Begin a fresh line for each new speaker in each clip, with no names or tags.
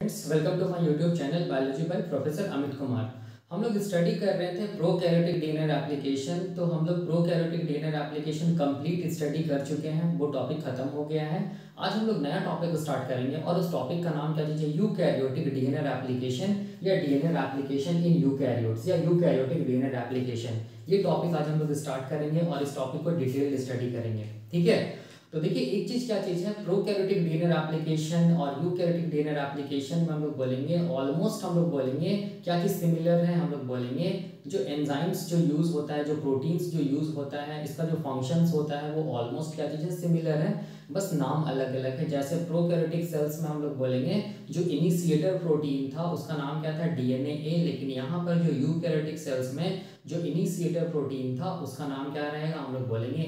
Welcome to my YouTube channel biology by professor Amit Kumar. हम लोग study कर रहे थे प्रोकैरियोटिक डीएनए एप्लीकेशन। तो हम लोग prokaryotic DNA application complete study कर चुके हैं, वो टॉपिक खत्म हो गया है। आज हम लोग नया टॉपिक स्टार्ट करेंगे और उस टॉपिक का नाम क्या दीजिए, यूकैरियोटिक डीएनए एप्लीकेशन या डीएनए एप्लीकेशन इन यूकैरियोट्स या यूकैरियोटिक डीएनए एप्लीकेशन। ये टॉपिक आज हम लोग स्टार्ट करेंगे और इस टॉपिक को डिटेल स्टडी करेंगे। ठीक है, तो देखिए एक चीज क्या चीज है, प्रोकैरियोटिक डीएनए एप्लीकेशन और यूकैरियोटिक डीएनए एप्लीकेशन में हम लोग बोलेंगे ऑलमोस्ट, हम लोग बोलेंगे क्या चीज सिमिलर है। हम लोग बोलेंगे जो एंजाइम्स जो यूज होता है, जो प्रोटीन्स जो यूज होता है, इसका जो फंक्शंस होता है वो ऑलमोस्ट क्या चीज है, सिमिलर है, बस नाम अलग अलग है। जैसे प्रोकैरियोटिक सेल्स में हम लोग बोलेंगे जो इनिशिएटर प्रोटीन था उसका नाम क्या था, डीएनए ए, लेकिन यहाँ पर जो यूकैरियोटिक सेल्स में जो इनिशिएटर प्रोटीन था उसका नाम क्या रहेगा, हम लोग बोलेंगे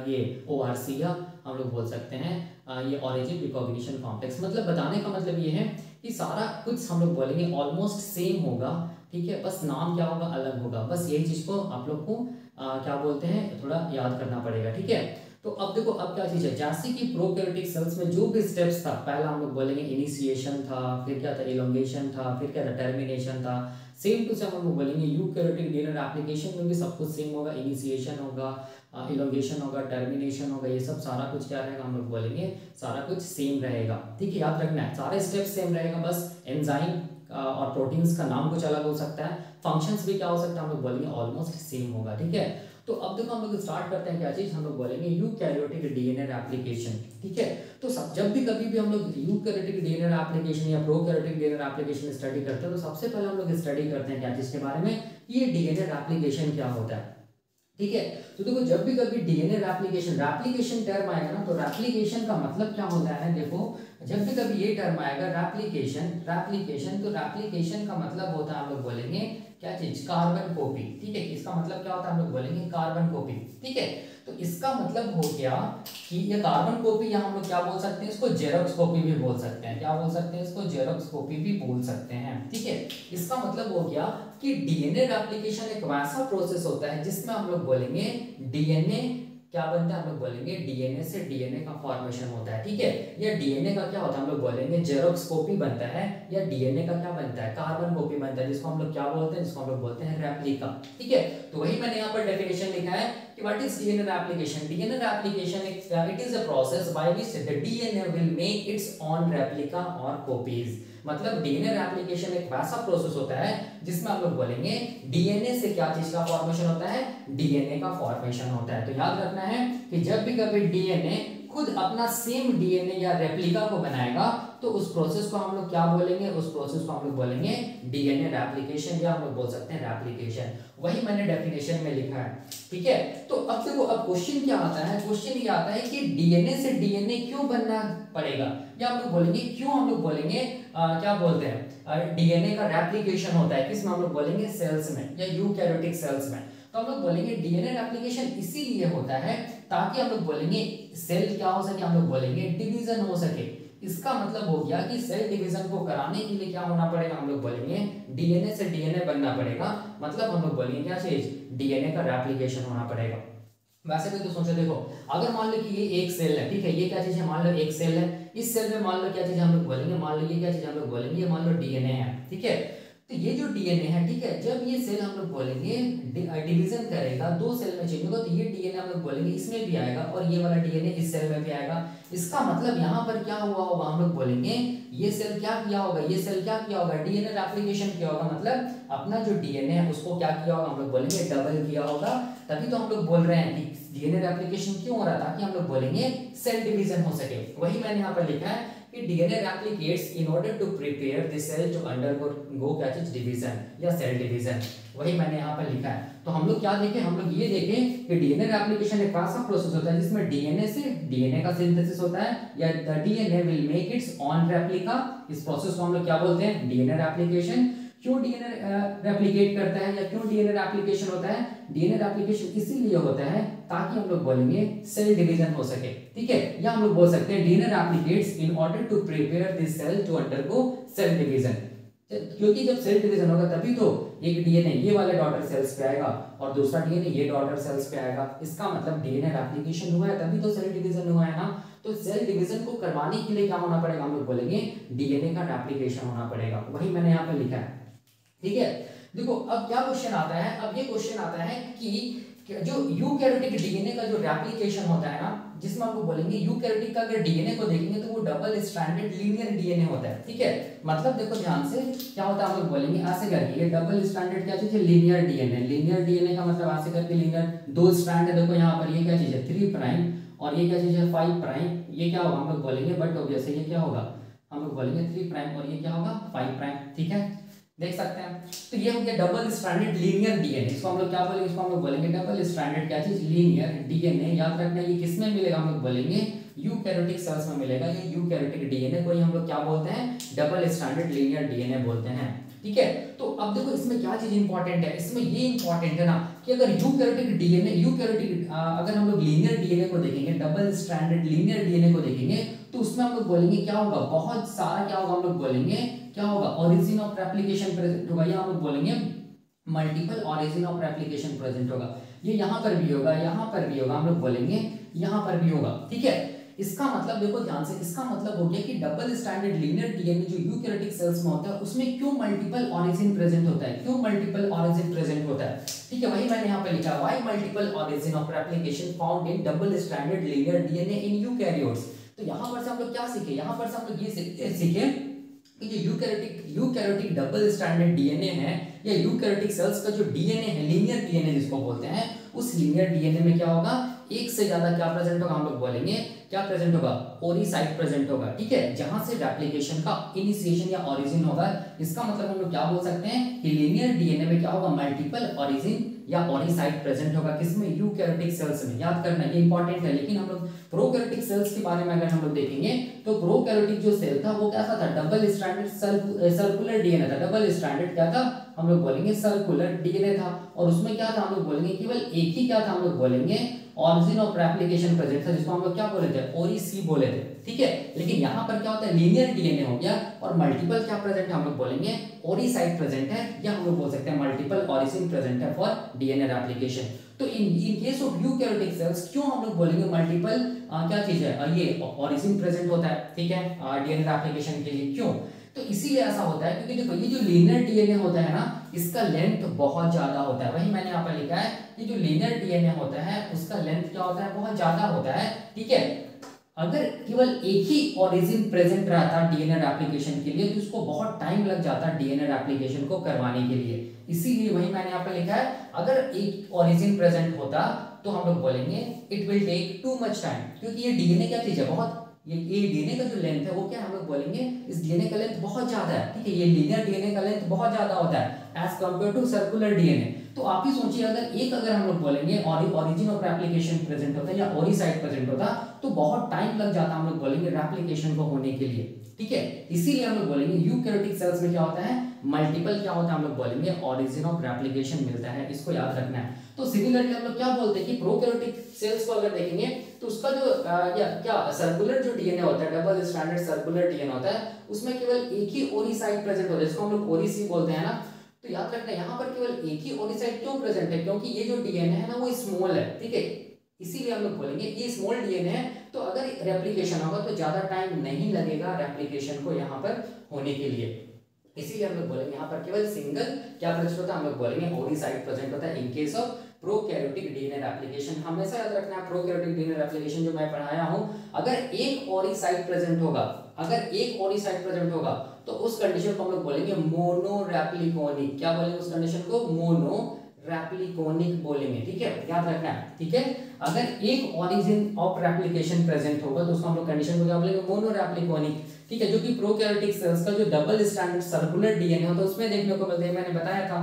ये ORC या हम लोग बोल सकते हैं ये ओरिजिन रिकॉग्निशन कॉम्प्लेक्स। मतलब बताने का मतलब ये है कि सारा कुछ हम लोग बोलेंगे ऑलमोस्ट सेम होगा। ठीक है, बस नाम क्या होगा, अलग होगा। बस यही चीज को आप लोग को क्या बोलते हैं, थोड़ा याद करना पड़ेगा। ठीक है, तो अब देखो अब क्या चीज है, जैसे कि प्रोकैरियोटिक सेल्स में जो भी स्टेप्स था, पहला हम लोग बोलेंगे इनिशिएशन था, फिर क्या था इलोंगेशन था, फिर क्या था टर्मिनेशन था। सेम टू सेम हम लोग बोलेंगे यूकैरियोटिक डीएनए एप्लीकेशन में भी सब कुछ सेम होगा, इनिशिएशन होगा, इलोंगेशन होगा, टर्मिनेशन होगा, ये सब सारा कुछ क्या रहेगा, हम लोग बोलेंगे सारा कुछ सेम रहेगा। ठीक है, याद रखना है सारे स्टेप सेम रहेगा, बस एंजाइम और प्रोटीन्स का नाम कुछ अलग हो सकता है, फंक्शंस भी क्या हो सकता है, हम लोग बोलेंगे ऑलमोस्ट सेम होगा। ठीक है, तो अब देखो हम लोग स्टार्ट करते हैं क्या चीज, हम लोग बोलेंगे यूकैरियोटिक डीएनए एप्लीकेशन। ठीक है, तो सब जब भी कभी भी हम लोग यूकैरियोटिक डीएनए एप्लीकेशन या प्रोकैरियोटिक डीएनए एप्लीकेशन स्टडी करते हैं तो सबसे पहले हम लोग स्टडी करते हैं क्या चीज के बारे में, ये डीएनए एप्लीकेशन क्या होता है। ठीक है, तो देखो जब भी कभी डीएनए रेप्लिकेशन टर्म आएगा ना, तो रेप्लिकेशन का मतलब क्या होता है, देखो जब भी कभी ये टर्म आएगा रेप्लिकेशन तो रेप्लिकेशन का मतलब होता है, हम लोग बोलेंगे क्या चीज, कार्बन कॉपी। ठीक है, इसका मतलब क्या होता है, हम लोग बोलेंगे कार्बन कॉपी। ठीक है, तो इसका मतलब हो गया कि ये कार्बन कॉपी, या हम लोग क्या बोल सकते हैं इसको, जेरोक्स कॉपी भी बोल सकते हैं। क्या बोल सकते हैं इसको, जेरोक्स कॉपी भी बोल सकते हैं। ठीक है, इसका मतलब हो गया कि डीएनए रेप्लिकेशन एक वैसा प्रोसेस होता है जिसमें हम लोग बोलेंगे डीएनए क्या बनता है, हम लोग बोलेंगे डीएनए से डीएनए का फॉर्मेशन होता है। ठीक है, या डीएनए का क्या होता है, हम लोग बोलेंगे जेरोक्स कॉपी बनता है, या डीएनए का क्या बनता है, कार्बन कॉपी बनता है, जिसको हम लोग क्या बोलते हैं, जिसको हम लोग बोलते हैं रेप्लिका। ठीक है, तो वही मैंने यहाँ पर डेफिनेशन लिखा है कि what is DNA application. DNA application it is a process by which the DNA will make its own replica और कॉपीज। मतलब डीएनए एप्लीकेशन एक वैसा प्रोसेस होता है जिसमें हम लोग बोलेंगे डीएनए से क्या चीज का फॉर्मेशन होता है, डीएनए का फॉर्मेशन होता है। तो याद रखना है कि जब भी कभी डीएनए खुद अपना सेम डीएनए या रेप्लिका को बनाएगा तो उस प्रोसेस को हम लोग क्या बोलेंगे, उस प्रोसेस को हम लोग बोलेंगे डीएनए रेप्लिकेशन, या हम लोग बोल सकते हैं रेप्लिकेशन। वही मैंने डेफिनेशन में लिखा है। ठीक है, तो अब देखो अब क्वेश्चन क्या आता है, क्वेश्चन ये आता है कि डीएनए से डीएनए क्यों बनना पड़ेगा, या हम लोग बोलेंगे क्यों, हम लोग बोलेंगे क्या बोलते हैं डीएनए का रेप्लिकेशन होता है, किसमें, हम लोग बोलेंगे सेल्स में या यूकैरियोटिक सेल्स में। तो हम लोग बोलेंगे डीएनए रेप्लिकेशन इसीलिए होता है ताकि हम लोग बोलेंगे सेल क्या हो सके, हम लोग बोलेंगे डिवीजन हो सके। इसका मतलब हो गया कि सेल डिवीजन को कराने के लिए क्या होना पड़ेगा, हम लोग बोलेंगे डीएनए से डीएनए बनना पड़ेगा। मतलब हम लोग बोलेंगे क्या चीज, डीएनए का रेप्लिकेशन होना पड़ेगा। वैसे भी तो सोचो, देखो अगर मान लो कि ये एक सेल है, ठीक है, ये क्या चीज है, मान लो एक सेल है, इस सेल में मान लो क्या चीज हम लोग बोलेंगे, मान लो ये क्या चीज हम लोग बोलेंगे, ये मान लो डीएनए है। ठीक है, तो ये जो डीएनए है, ठीक है, जब ये सेल हम लोग बोलेंगे डिवीजन करेगा, दो सेल में चेंज होगा, तो ये डीएनए हम लोग बोलेंगे इसमें भी आएगा और ये वाला डीएनए इस सेल में भी आएगा। इसका मतलब यहाँ पर क्या हुआ होगा, हम लोग बोलेंगे ये सेल क्या किया होगा, ये सेल क्या किया होगा, डीएनए रेप्लिकेशन किया होगा। मतलब अपना जो डीएनए है उसको क्या किया होगा, हम लोग बोलेंगे डबल किया होगा। तभी तो हम लोग बोल रहे हैं कि डीएनए रेप्लिकेशन क्यों हो रहा है, ताकि हम लोग बोलेंगे सेल डिवीजन हो सके। वही मैंने यहाँ पर लिखा है कि DNA replicates in order to prepare the cell to undergo क्या चीज, डिवीजन या सेल डिवीजन। वही मैंने यहाँ पर लिखा है। तो हम लोग क्या देखें, हम लोग ये देखें कि डीएनए रेप्लिकेशन एक ऐसा प्रोसेस होता है जिसमें डीएनए से डीएनए का सिंथेसिस होता है, या the DNA will make its own replica. इस प्रोसेस को हम लोग क्या बोलते हैं, डीएनए रेप्लिकेशन। क्यों डीएनए रेप्लिकेट करता है या क्यों डीएनए रेप्लिकेशन होता है, डीएनए रेप्लिकेशन इसीलिए होता है ताकि हम लोग बोलेंगे सेल डिवीजन हो सके। ठीक है, या हम लोग बोल सकते हैं DNA replicates in order to prepare this cell to undergo cell division. क्योंकि जब सेल डिवीजन होगा तभी तो एक डीएनए ये वाले डॉटर सेल्स पे आएगा और दूसरा डीएनए ये डॉटर सेल्स पे आएगा। इसका मतलब डीएनए रेप्लिकेशन हुआ है तभी तो सेल डिवीजन हुआ है ना। तो सेल डिवीजन को करवाने के लिए क्या होना पड़ेगा, हम लोग बोलेंगे डीएनए का रेप्लिकेशन होना पड़ेगा। वही मैंने यहाँ पे लिखा है, ठीक है। देखो अब क्या क्वेश्चन आता है, अब ये क्वेश्चन आता है कि जो यूकैरियोटिक डीएनए का जो रेप्लिकेशन होता है ना, जिसमें आपको बोलेंगे यूकैरियोटिक का अगर डीएनए को देखेंगे तो वो डबल स्ट्रैंडेड लीनियर डीएनए होता है, ठीक है। मतलब देखो ध्यान से क्या होता है, हम लोग बोलेंगे ऐसे करके ये डबल स्ट्रैंडेड क्या चीज है, लीनियर डीएनए। लीनियर डीएनए का मतलब ऐसे करके लीनियर दो स्ट्रैंड है, देखो यहाँ पर ये क्या चीज है 3 प्राइम और ये क्या चीज है 5 प्राइम। ये क्या होगा हम लोग बोलेंगे, बट ऑब्वियसली ये क्या होगा हम लोग बोलेंगे 3 प्राइम और ये क्या होगा 5 प्राइम, ठीक है, देख सकते हैं। तो ये हो गया डबल स्ट्रैंडेड लीनियर डीएनए। इसको हम लोग क्या बोलेंगे, इसको हम लोग बोलेंगे डबल स्ट्रैंडेड क्या चीज, लीनियर डीएनए। याद रखना ये किसमें मिलेगा, हम लोग बोलेंगे यूकैरियोटिक सेल्स में मिलेगा। ये यूकैरियोटिक डीएनए को ही हम लोग क्या बोलते हैं, डबल स्ट्रैंडेड लीनियर डीएनए बोलते हैं, ठीक है। तो अब देखो इसमें क्या चीज इंपॉर्टेंट है, इसमें ये इंपॉर्टेंट है ना कि अगर यूकैरियोटिक डीएनए अगर हम लोग लीनियर डीएनए को देखेंगे, डबल स्ट्रैंडेड लीनियर डीएनए को देखेंगे तो उसमें हम लोग बोलेंगे क्या होगा, बहुत सारा क्या होगा, हम लोग बोलेंगे क्या होगा, ओरिजिन ऑफ रेप्लिकेशन प्रेजेंट होगा, या हम लोग बोलेंगे multiple origin of replication present होगा। ये यहाँ पर भी होगा, यहाँ पर भी होगा, हम लोग बोलेंगे यहाँ पर भी होगा, ठीक है। इसका मतलब देखो ध्यान से, इसका मतलब हो गया कि डबल स्ट्रैंडेड लीनियर डीएनए जो यूकैरियोटिक सेल्स में होता है उसमें क्यों मल्टीपल ओरिजिन प्रेजेंट होता है, क्यों मल्टीपल ओरिजिन प्रेजेंट होता है, ठीक है। वही मैंने यहाँ पे लिखा, why multiple origin of replication found in double stranded linear DNA in eukaryotes. तो यहाँ पर से हम लोग क्या सीखे, यहाँ पर से हम लोग ये सीखे कि जो यूकैरियोटिक डबल स्ट्रैंडेड डीएनए है या यूकैरियोटिक सेल्स का जो डीएनए है, लीनियर डीएनए जिसको बोलते हैं, उस लीनियर डीएनए में क्या होगा, एक से ज्यादा क्या प्रेजेंट होगा, हम लोग बोलेंगे क्या प्रेजेंट होगा, ओरिसाइट प्रेजेंट होगा, ठीक है, जहां से रेप्लिकेशन का इनिशिएशन या ओरिजिन होगा। इसका मतलब हम लोग क्या बोल सकते हैं कि लीनियर डीएनए में क्या होगा, मल्टीपल ओरिजिन या ओरिसाइट प्रेजेंट होगा, किसमें, यूकैरियोटिक सेल्स में। याद करना ये इंपॉर्टेंट है। लेकिन हम लोग प्रोकैरियोटिक सेल्स के बारे में अगर हम लोग देखेंगे तो प्रोकैरियोटिक जो सेल था वो कैसा था, डबल स्ट्रैंडेड सर्कुलर डीएनए था। डबल स्ट्रैंडेड क्या था, हम लोग बोलेंगे सर्कुलर डीएनए था, और उसमें क्या था, हम लोग बोलेंगे केवल एक ही क्या था, हम लोग बोलेंगे ऑरिजिन ऑफ रेप्लिकेशन प्रेजेंट था, जिसको हम लोग क्या बोले थे, ओरिसी बोले थे, ठीक है। लेकिन यहाँ पर क्या होता है, लीनियर डीएनए हो गया और मल्टीपल क्या प्रेजेंट है, हम लोग बोलेंगे ओरिसाइट प्रेजेंट है, या हम लोग बोल सकते हैं मल्टीपल ओरिजिन प्रेजेंट है फॉर डीएनए रेप्लिकेशन। तो इन केस ऑफ यूकैरियोटिक सेल्स क्यों हम लोग बोलेंगे मल्टीपल क्या चीज है, ये ओरिजिन प्रेजेंट होता है, ठीक है, डीएनए रेप्लिकेशन के लिए। क्यों, तो इसीलिए ऐसा होता है क्योंकि देखो ये जो लीनियर डीएनए होता है ना, इसका लेंथ बहुत ज्यादा होता है। वही मैंने यहाँ पर लिखा है, ये जो लीनियर डीएनए होता है उसका लेंथ क्या होता है, बहुत ज्यादा होता है, ठीक है। अगर केवल एक ही ओरिजिन प्रेजेंट रहता डीएनए रेप्लिकेशन के लिए तो उसको बहुत टाइम लग जाता डीएनए रेप्लिकेशन को करवाने के लिए। इसीलिए वही मैंने यहाँ पर लिखा है, अगर एक ओरिजिन प्रेजेंट होता तो हम लोग बोलेंगे it will take too much time, क्योंकि ये डीएनए क्या चीज है, बहुत ये डीएनए का जो लेंथ है वो क्या हम लोग बोलेंगे, इस डीएनए का लेंथ बहुत ज्यादा है, ठीक है। ये लीनियर डीएनए का लेंथ बहुत ज्यादा होता है as compare to circular DNA. तो आप ही सोचिए अगर हम लोग बोलेंगे ओरिजिन ऑफ रेप्लिकेशन प्रेजेंट होता है या ओरिसाइट प्रेजेंट होता तो बहुत टाइम लग जाता, हम लोग बोलेंगे रेप्लिकेशन को होने के लिए, ठीक है। इसीलिए हम लोग बोलेंगे यूकैरियोटिक सेल्स में क्या होता है, मल्टीपल क्या होता है, हम लोग बोलेंगे ओरिजिन ऑफ रेप्लिकेशन मिलता है, इसको याद रखना है। तो सिमिलरली हम लोग क्या बोलते हैं कि प्रोकैरियोटिक सेल्स को अगर देखेंगे तो उसका जो क्या सर्कुलर जो डीएनए होता है, डबल स्ट्रैंडेड सर्कुलर डीएनए होता है, उसमें केवल एक ही ओरिसाइट प्रेजेंट होता है, जिसको हम लोग ओरिसी बोलते हैं ना। तो याद रखना यहाँ पर केवल एक ही ओरिसाइट क्यों प्रेजेंट है, क्योंकि ये जो डीएनए है ना वो स्मॉल है, ठीक है। इसीलिए हम लोग बोलेंगे ये स्मॉल डीएनए है, तो अगर रेप्लिकेशन होगा तो ज्यादा टाइम नहीं लगेगा रेप्लिकेशन को यहाँ पर होने के लिए। इसीलिए हम लोग बोलेंगे यहाँ पर केवल सिंगल क्या प्रेजेंट होता है, हम लोग बोलेंगे ओरिसाइट प्रेजेंट होता है इन case of prokaryotic DNA replication. हमेशा याद रखना है प्रोकैरियोटिक डीएनए रेप्लिकेशन जो मैं पढ़ाया हूं, अगर एक ओरिसाइट प्रेजेंट होगा, अगर एक ओरिसाइट प्रेजेंट होगा तो उस कंडीशन को हम लोग बोलेंगे मोनो रेप्लिकोनिक। क्या बोलेंगे उस कंडीशन को, मोनो रेप्लिकोनिक बोलेंगे, ठीक है, याद रखना है, ठीक है। अगर एक ओरिजिन ऑफ रेप्लिकेशन प्रेजेंट होगा तो उसको हम लोग कंडीशन को क्या बोलेंगे, मोनो रेप्लिकोनिक, ठीक है। जो कि प्रोकैरियोटिक सेल्स का जो डबल स्ट्रैंडेड सर्कुलर डीएनए होता है उसमें देखने को मिलता है, मैंने बताया था।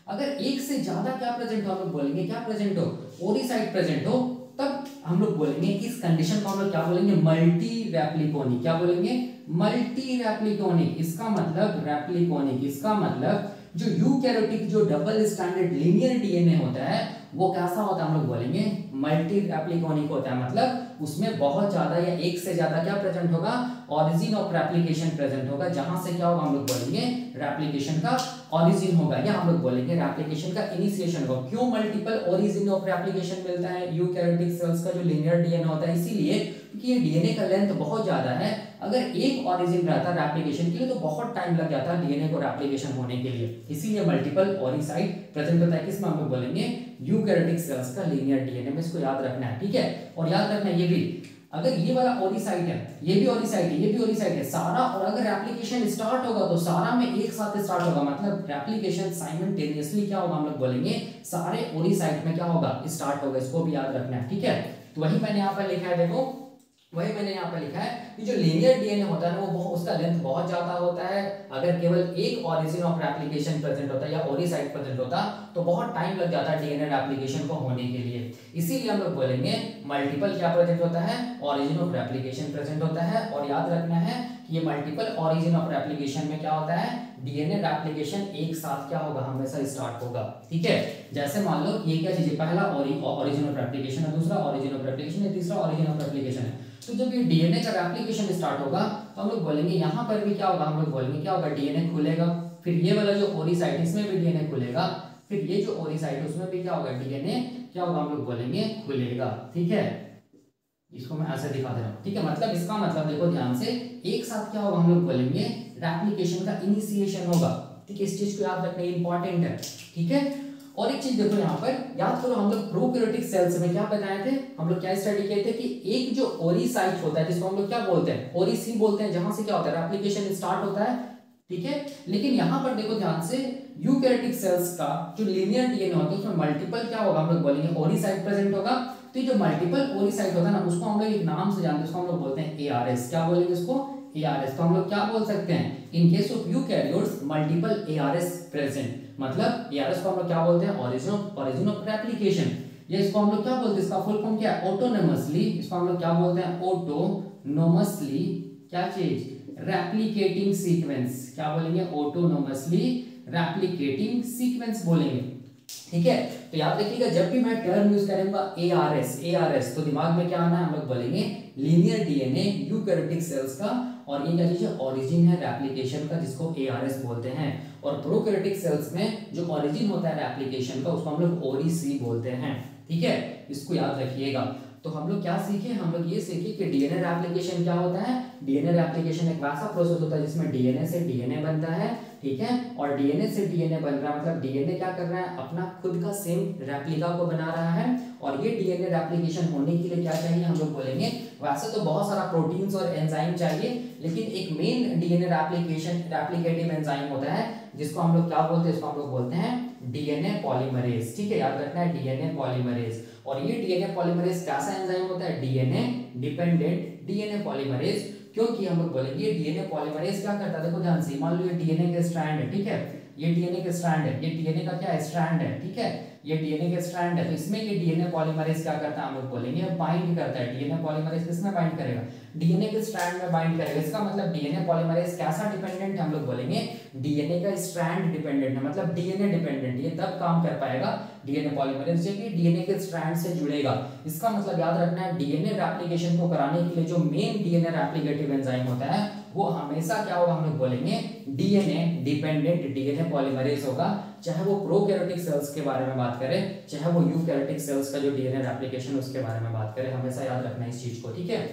अगर एक से ज्यादा क्या प्रेजेंट हो, हम लोग बोलेंगे क्या प्रेजेंट हो, ओरिसाइट प्रेजेंट हो, तब हम लोग बोलेंगे इस कंडीशन को हम लोग क्या बोलेंगे, मल्टी रेप्लिकोनिक। क्या बोलेंगे, मल्टी रेप्लिकोनिक। इसका मतलब रेप्लिकोनिक, इसका मतलब जो यूकैरियोटिक जो डबल स्ट्रैंडेड लीनियर डीएनए होता है वो कैसा होता है, हम लोग बोलेंगे मल्टी रेप्लिकोनिक होता है, मतलब उसमें बहुत ज्यादा या एक से ज्यादा क्या प्रेजेंट होगा, ऑरिजिन ऑफ रेप्लिकेशन प्रेजेंट होगा, जहां से क्या होगा हम लोग बोलेंगे रेप्लिकेशन का ऑरिजिन होगा, या हम लोग बोलेंगे रेप्लिकेशन का इनिशिएशन होगा। क्यों मल्टीपल ओरिजिन ऑफ रेप्लिकेशन मिलता है यूकैरियोटिक सेल्स का जो लीनियर डीएनए होता है, इसीलिए क्योंकि ये डीएनए का लेंथ बहुत ज्यादा है। अगर एक ऑरिजिन रहता रेप्लिकेशन के लिए तो बहुत टाइम लग जाता है डीएनए को रेप्लिकेशन होने के लिए, इसीलिए मल्टीपल ओरिसाइट प्रेजेंट होता है। किसमें हम लोग बोलेंगे यूकैरियोटिक सेल्स का लीनियर डीएनए में, इसको याद रखना है, ठीक है। और याद रखना ये भी, अगर ये वाला ओरिसाइट है, ये भी ओरिसाइट है, ये भी ओरिसाइट है सारा, और अगर रेप्लिकेशन स्टार्ट होगा तो सारा में एक साथ स्टार्ट होगा, मतलब रेप्लिकेशन साइमल्टेनियसली क्या होगा हम लोग बोलेंगे सारे ओरिसाइट में क्या होगा स्टार्ट होगा, इसको भी याद रखना है, ठीक है। तो वही मैंने यहाँ पर लिखा है, देखो वही मैंने यहाँ पर लिखा है कि जो लीनियर डीएनए होता है ना वो उसका लेंथ बहुत ज्यादा होता है। अगर केवल एक ऑरिजिन ऑफ रेप्लिकेशन प्रेजेंट होता है या ओरिसाइट प्रेजेंट होता तो बहुत टाइम लग जाता है डीएनए रेप्लिकेशन को होने के लिए, इसीलिए हम लोग बोलेंगे मल्टीपल क्या प्रेजेंट होता है, ऑरिजिन ऑफ रेप्लिकेशन प्रेजेंट होता है। और याद रखना है कि ये मल्टीपल ऑरिजिन ऑफ रेप्लिकेशन में क्या होता है, डीएनए रेप्लिकेशन एक साथ क्या होगा हमेशा स्टार्ट होगा, ठीक है। जैसे मान लो ये क्या चीज है, पहला ऑरिजिन ऑफ रेप्लिकेशन है, दूसरा ऑरिजिन ऑफ रेप्लिकेशन है, तीसरा ऑरिजिन ऑफ रेप्लिकेशन है। तो जब ये डीएनए का रेप्लिकेशन स्टार्ट होगा तो हम लोग बोलेंगे यहाँ पर भी क्या होगा, हम लोग बोलेंगे क्या होगा, डीएनए खुलेगा, फिर ये वाला जो ओरिसाइट इसमें भी डीएनए खुलेगा, फिर ये जो ओरिसाइट है उसमें भी क्या होगा, डीएनए क्या होगा हम लोग बोलेंगे खुलेगा, ठीक है। इसको मैं ऐसे दिखा दे रहा हूँ, ठीक है। मतलब इसका मतलब देखो ध्यान से, एक साथ क्या होगा हम लोग बोलेंगे रेप्लिकेशन का इनिशिएशन होगा, ठीक है। इस चीज को याद रखना इंपॉर्टेंट है, ठीक है। और एक चीज देखो यहाँ पर, याद करो हम लोग प्रोकैरियोटिक सेल्स में क्या बताए थे, हम लोग क्या स्टडी किए थे कि एक जो ओरिसाइट होता है जिसको हम लोग क्या बोलते हैं, ओरिसी बोलते हैं, जहां से क्या होता है रेप्लिकेशन स्टार्ट होता है, ठीक है। लेकिन यहाँ पर देखो ध्यान से, यूकैरियोटिक सेल्स का जो लीनियर डीएनए होता है उसमें मल्टीपल क्या होगा हम लोग बोलेंगे ओरिसाइट प्रेजेंट होगा। तो ये जो मल्टीपल ओरिसाइट होता है ना उसको हम लोग एक नाम से जानते हैं, उसको हम लोग बोलते हैं एआरएस। क्या बोलेंगे इसको, एआरएस। तो हम लोग क्या बोल सकते हैं, इन case of eukaryotes multiple ARS present, मतलब एआरएस को हम लोग क्या बोलते हैं, ऑरिजिन ऑफ रेप्लिकेशन। ये इसको हम लोग क्या बोलते हैं, इसका फुल फॉर्म क्या है, ऑटोनोमसली, इसको हम लोग क्या बोलते हैं, ऑटोनोमसली क्या चीज, रेप्लिकेटिंग सीक्वेंस। क्या बोलेंगे, ऑटोनोमसली रेप्लिकेटिंग सीक्वेंस बोलेंगे, ठीक है। तो याद रखिएगा जब भी मैं टर्म यूज करूंगा एआरएस तो दिमाग में क्या आना है, हम लोग बोलेंगे लीनियर डीएनए यूकैरियोटिक सेल्स का, और ये क्या चीज है, ऑरिजिन है रेप्लिकेशन का, जिसको एआरएस बोलते हैं। और प्रोकैरियोटिक सेल्स में जो ऑरिजिन होता है रेप्लिकेशन का उसको हम लोग ओरिसी बोलते हैं, ठीक है। इसको याद रखिएगा। तो हम लोग क्या सीखे, हम लोग ये सीखे कि डीएनए रेप्लिकेशन क्या होता है, डीएनए रेप्लिकेशन एक वैसा प्रोसेस होता है जिसमें डीएनए से डीएनए बनता है, ठीक है। और डीएनए से डीएनए बन रहा है मतलब डीएनए क्या कर रहा है, अपना खुद का सेम रेप्लिका को बना रहा है। और ये डीएनए रेप्लिकेशन होने के लिए क्या चाहिए, हम लोग बोलेंगे वैसे तो बहुत सारा प्रोटीन्स और एंजाइम चाहिए, लेकिन एक मेन डीएनए रेप्लिकेटिव एंजाइम होता है जिसको हम लोग क्या बोलते हैं, इसको हम लोग बोलते हैं डीएनए पॉलीमरेज, ठीक है। याद रखना है डीएनए पॉलीमरेज। और ये डीएनए पॉलीमरेज कैसा एंजाइम होता है, डीएनए डिपेंडेंट डीएनए पॉलीमरेज। क्योंकि हम लोग बोलेंगे डीएनए पॉलीमरेज क्या करता है, देखो ध्यान से, मान लो ये डीएनए के स्ट्रैंड है, ठीक है, ये डीएनए के स्ट्रैंड है, ये डीएनए का क्या है, स्ट्रैंड है, ठीक है, ये डीएनए के स्ट्रैंड है। तो इसमें ये डीएनए पॉलीमरेज क्या करता है, हम लोग बोलेंगे बाइंड करता है। डीएनए पॉलीमरेज किसमें बाइंड करेगा, डीएनए के स्ट्रैंड में बाइंड करेगा। इसका मतलब डीएनए पॉलीमरेज कैसा डिपेंडेंट है, हम लोग बोलेंगे डीएनए का स्ट्रैंड डिपेंडेंट है, मतलब डीएनए डिपेंडेंट। ये तब काम कर पाएगा डीएनए पॉलीमरेज जब ये डीएनए के स्ट्रैंड से जुड़ेगा। इसका मतलब याद रखना है डीएनए रेप्लिकेशन को कराने के लिए जो मेन डीएनए रेप्लिकेटिव एंजाइम होता है वो हमेशा क्या होगा, हम लोग बोलेंगे डीएनए डिपेंडेंट डीएनए पॉलीमरेज होगा। चाहे वो प्रोकैरियोटिक सेल्स के बारे में बात करें, चाहे वो यूकैरियोटिक सेल्स का जो डीएनए रेप्लिकेशन उसके बारे में बात करें, हमेशा याद रखना इस चीज को, ठीक है।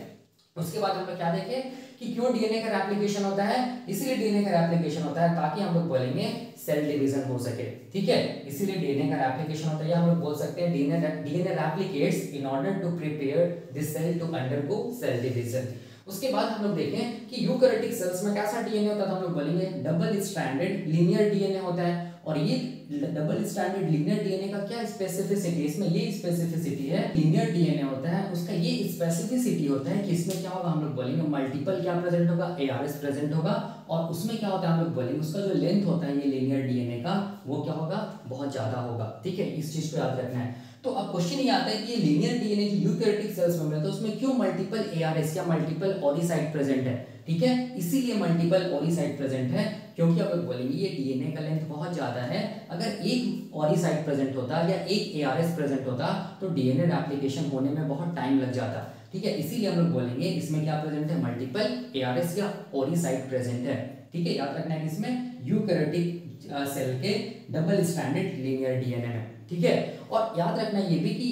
उसके बाद हम लोग क्या देखें कि क्यों डीएनए का रेप्लिकेशन होता है, इसीलिए डीएनए का रेप्लिकेशन होता है ताकि हम लोग बोलेंगे सेल डिवीजन हो सके, ठीक है। इसीलिए डीएनए का रेप्लिकेशन होता है, हम लोग बोल सकते हैं DNA replicates in order to prepare this cell to undergo cell division. उसके बाद हम लोग देखें कि यूकैरियोटिक सेल्स में कैसा डीएनए होता है, तो हम लोग बोलेंगे डबल स्ट्रैंडेड लीनियर डीएनए होता है। और ये डबल स्ट्रैंडेड लीनियर डीएनए का क्या स्पेसिफिसिटी, इसमें ये स्पेसिफिसिटी है, लीनियर डीएनए होता है उसका ये स्पेसिफिसिटी होता है कि इसमें क्या होगा, हम लोग बोलेंगे मल्टीपल क्या प्रेजेंट होगा, एआरएस प्रेजेंट होगा। और उसमें क्या होता है, हम लोग बोलेंगे उसका जो लेंथ होता है ये लीनियर डीएनए का वो क्या होगा, बहुत ज्यादा होगा, ठीक है। इस चीज को याद रखना है। तो अब क्वेश्चन ये आता है कि ये लीनियर डीएनए जो यूकैरियोटिक सेल्स में मिलता है उसमें क्यों मल्टीपल एआरएस या मल्टीपल ओरिसाइट प्रेजेंट है, ठीक है। इसीलिए मल्टीपल ओरिसाइट प्रेजेंट है क्योंकि अब लोग बोलेंगे ये डीएनए का लेंथ बहुत ज्यादा है। अगर एक ओरिसाइट प्रेजेंट होता या एक एआरएस प्रेजेंट होता तो डीएनए रेप्लिकेशन होने में बहुत टाइम लग जाता। ठीक है, इसीलिए हम लोग बोलेंगे इसमें क्या प्रेजेंट है, मल्टीपल एआरएस या ओरी साइट प्रेजेंट है। ठीक है, याद रखना है कि इसमें यूकैरियोटिक सेल के डबल स्ट्रैंडेड लीनियर डीएनए में। ठीक है, और याद रखना ये भी कि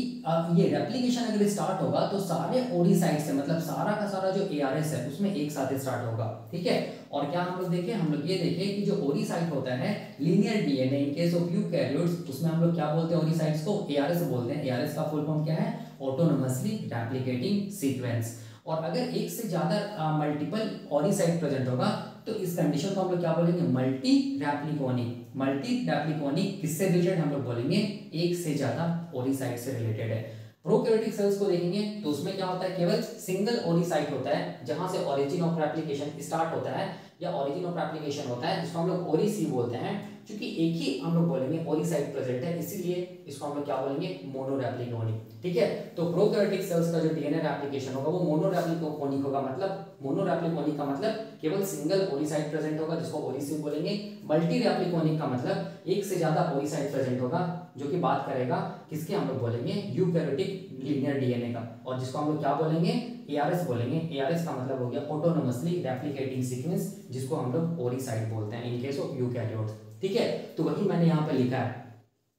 ये रेप्लिकेशन अगर स्टार्ट होगा तो सारे ओरी साइट से, मतलब सारा का सारा जो एआरएस है उसमें एक साथ स्टार्ट होगा। ठीक है, और क्या हम लोग देखें, हम लोग ये देखें कि जो ओरी साइट होता है linear DNA in case of eukaryotes, उसमें हम लोग क्या बोलते हैं, ओरी साइट्स को एआरएस बोलते हैं। एआरएस का फुल फॉर्म क्या है, ऑटोनोमसली रेप्लिकेटिंग सीक्वेंस। और अगर एक से ज्यादा मल्टीपल ओरी साइट प्रेजेंट होगा तो इस कंडीशन को हम लोग क्या बोलेंगे, मल्टी रैप्लिकोनिक। मल्टी रैप्लिकोनिक किससे रिलेटेड, हम लोग बोलेंगे एक से ज्यादा ओरी साइट से रिलेटेड है। प्रोकैरियोटिक सेल्स को देखेंगे तो उसमें क्या होता है, केवल सिंगल ओरी साइट होता है जहां से ओरिजिन ऑफ रेप्लिकेशन स्टार्ट होता है या ओरिजिन ऑफ रेप्लिकेशन होता है, जिसको हम लोग ओरी सी बोलते हैं। क्योंकि एक ही हम लोग बोलेंगे ओरी साइट प्रेजेंट है, इसीलिए इसको हम लोग क्या बोलेंगे, मोनोरैप्लिकोनिक। ठीक है, तो प्रोकैरियोटिक सेल्स का जो डीएनए रेप्लिकेशन होगा वो मोनोरैप्लिकोनिक होगा। मतलब मोनोरैप्लिकोनिक का मतलब केवल सिंगल ओरी साइट प्रेजेंट होगा जिसको ओरी सी बोलेंगे। मल्टी रैप्लिकोनिक का मतलब एक से ज्यादा ओरी साइट प्रेजेंट होगा, जो कि बात करेगा किसके, हम लोग बोलेंगे यूकैरियोटिक लीनियर डीएनए का, और जिसको हम लोग क्या बोलेंगे, एआरएस बोलेंगे। एआरएस का मतलब हो गया ऑटोनोमसली रेप्लिकेटिंग सीक्वेंस, जिसको हम लोग ओरी साइट बोलते हैं इन केस ऑफ यूकैरियोट्स। ठीक है, तो वही मैंने यहाँ पे लिखा है।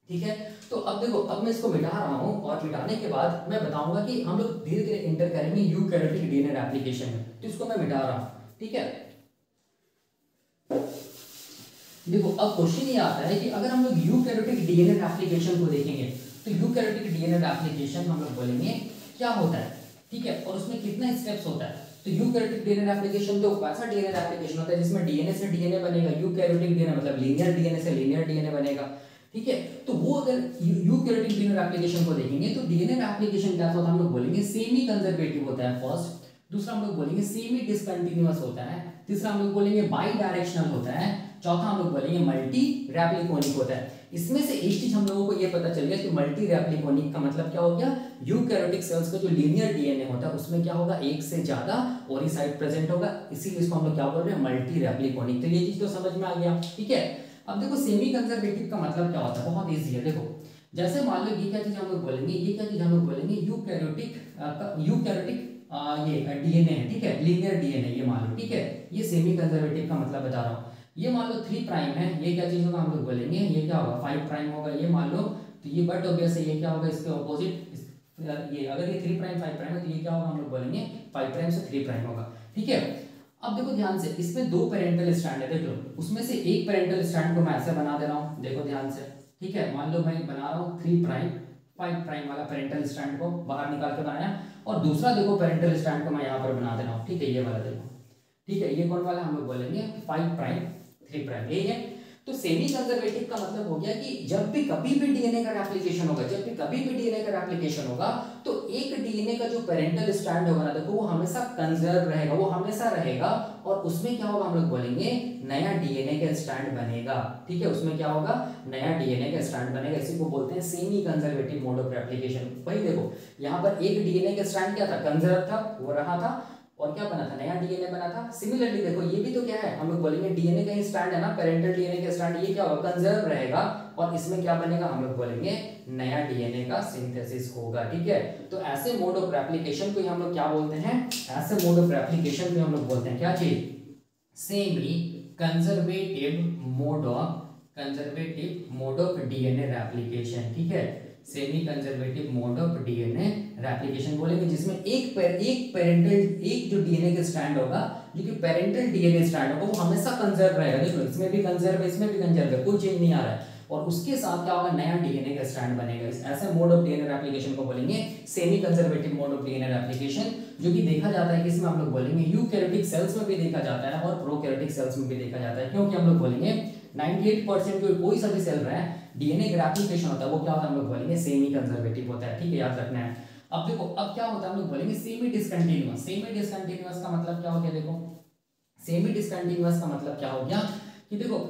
ठीक है, तो अब देखो, अब मैं इसको मिटा रहा हूँ और मिटाने के बाद मैं बताऊंगा कि हम लोग धीरे धीरे इंटर करेंगे यूकैरियोटिक डीएनए रेप्लिकेशन में। तो इसको मैं मिटा रहा हूँ। ठीक है, देखो अब क्वेश्चन ये आता है कि अगर हम लोग यूकैरियोटिक डीएनए रेप्लिकेशन को देखेंगे तो यूकैरियोटिक डीएनए रेप्लिकेशन हम लोग बोलेंगे क्या होता है। ठीक है, और उसमें कितना स्टेप्स होता है। तो यूकैरियोटिक डीएनए रेप्लिकेशन तो वैसा डीएनए रेप्लिकेशन होता है जिसमें डीएनए से डीएनए बनेगा। यूकैरियोटिक डीएनए मतलब लीनियर डीएनए से लीनियर डीएनए बनेगा। ठीक है, तो वो अगर यूकैरियोटिक डीएनए रेप्लिकेशन को देखेंगे तो डीएनए रेप्लिकेशन क्या होता है, हम लोग बोलेंगे सेमी कंजर्वेटिव होता है फर्स्ट। दूसरा हम लोग बोलेंगे सेमी डिसकंटिन्यूअस होता है। तीसरा हम लोग बोलेंगे बाई डायरेक्शनल होता है। चौथा हम लोग बोलेंगे मल्टी रैप्लिकोनिक होता है। इसमें से एक चीज हम लोगों को ये पता चल गया कि मल्टी रैप्लिकोनिक का मतलब क्या हो गया, यूकैरियोटिक सेल्स का जो लीनियर डीएनए होता है उसमें क्या होगा, एक से ज्यादा ओरी साइट प्रेजेंट होगा, इसीलिए इसको हम लोग क्या बोल रहे हैं, मल्टी रैप्लिकोनिक। तो ये चीज तो समझ में आ गया। ठीक है, अब देखो सेमी कंजर्वेटिव का मतलब क्या होता है, बहुत ईजी है। देखो जैसे मान लो ये क्या चीज हम लोग बोलेंगे, ये क्या चीज हम लोग बोलेंगे, यूकैरियोटिक ये डीएनए है। ठीक है, लीनियर डीएनए ये मान लो। ठीक है, ये सेमी कंजर्वेटिव का मतलब बता रहा हूँ। ये मान लो 3 प्राइम है, ये क्या चीज होगा, हम लोग बोलेंगे ये क्या होगा, 5 प्राइम होगा। ये मान लो तो ये बट ऑब्वियस है, ये क्या होगा, इसके ऑपोजिट। ये अगर ये 3 प्राइम 5 प्राइम है तो ये क्या होगा, हम लोग बोलेंगे 5 प्राइम से 3 प्राइम होगा। ठीक है, अब देखो ध्यान से, इसमें 2 पेरेंटल स्ट्रैंड है। देख लो, उसमें से एक पेरेंटल स्ट्रैंड को मैं ऐसे बना दे रहा हूँ, देखो ध्यान से। ठीक है, मान लो मैं बना रहा हूँ 3 प्राइम 5 प्राइम वाला पेरेंटल स्ट्रैंड को बाहर निकाल के बनाया, और दूसरा देखो पेरेंटल स्ट्रैंड को मैं यहाँ पर बना दे रहा हूँ। ठीक है, ये वाला देखो। ठीक है, ये कौन वाला, हम लोग बोलेंगे 5 प्राइम 3 प्राइम, यही है। तो सेमी कंजर्वेटिव का मतलब हो गया कि जब भी कभी भी डीएनए का रेप्लिकेशन होगा, जब भी कभी भी डीएनए का रेप्लिकेशन होगा तो एक डीएनए का जो पेरेंटल स्ट्रैंड होगा ना, देखो वो हमेशा कंजर्व रहेगा, वो हमेशा रहेगा, और उसमें क्या होगा, हम लोग बोलेंगे नया डीएनए का स्ट्रैंड बनेगा। ठीक है, उसमें क्या होगा, नया डीएनए का स्ट्रैंड बनेगा। इसी को बोलते हैं semi conservative mode of replication. वही देखो, यहाँ पर एक डीएनए का स्ट्रैंड क्या था, कंजर्व था, वो रहा था, और क्या बना था, नया डीएनए बना था। सिमिलरली देखो ये भी तो क्या है, हम लोग बोलेंगे डीएनए का ही स्ट्रैंड है ना, पेरेंटल डीएनए का स्ट्रैंड, ये क्या होगा, कंजर्व रहेगा, और इसमें क्या बनेगा, हम लोग बोलेंगे नया डीएनए का सिंथेसिस होगा। ठीक है, तो ऐसे मोड ऑफ रेप्लिकेशन को हम लोग क्या बोलते हैं, ऐसे मोड ऑफ रेप्लिकेशन को हम लोग बोलते हैं क्या चीज, semi conservative mode of DNA replication. ठीक है, semi conservative mode of DNA replication बोलेंगे, जिसमें एक जो डीएनए का स्ट्रैंड होगा, जो कि पेरेंटल डीएनए स्ट्रैंड होगा, वो हमेशा कंजर्व रहेगा। देखो इसमें भी कंजर्व है, इसमें भी कंजर्व है, कोई चेंज नहीं आ रहा है, और उसके साथ क्या होगा, नया डीएनए का स्ट्रैंड बनेगा। ऐसे मोड ऑफ डीएनए रेप्लिकेशन को बोलेंगे semi conservative mode of DNA replication, जो कि देखा जाता है किसमें, हम लोग बोलेंगे यूकैरियोटिक सेल्स में भी देखा जाता है और प्रोकैरियोटिक सेल्स में भी देखा जाता है। क्योंकि हम लोग बोलेंगे 98% जो कोई सा भी सेल रहा है डीएनए का रेप्लिकेशन होता है, वो क्या होता है, हम लोग बोलेंगे सेमी कंजर्वेटिव होता है। ठीक है, याद रखना है। अब देखो, अब क्या होता है, हम लोग बोलेंगे सेमी डिसकंटीन्यूअस। सेमी डिसकंटीन्यूअस का मतलब क्या हो गया, देखो सेमी डिसकंटीन्यूअस का मतलब क्या हो गया कि देखो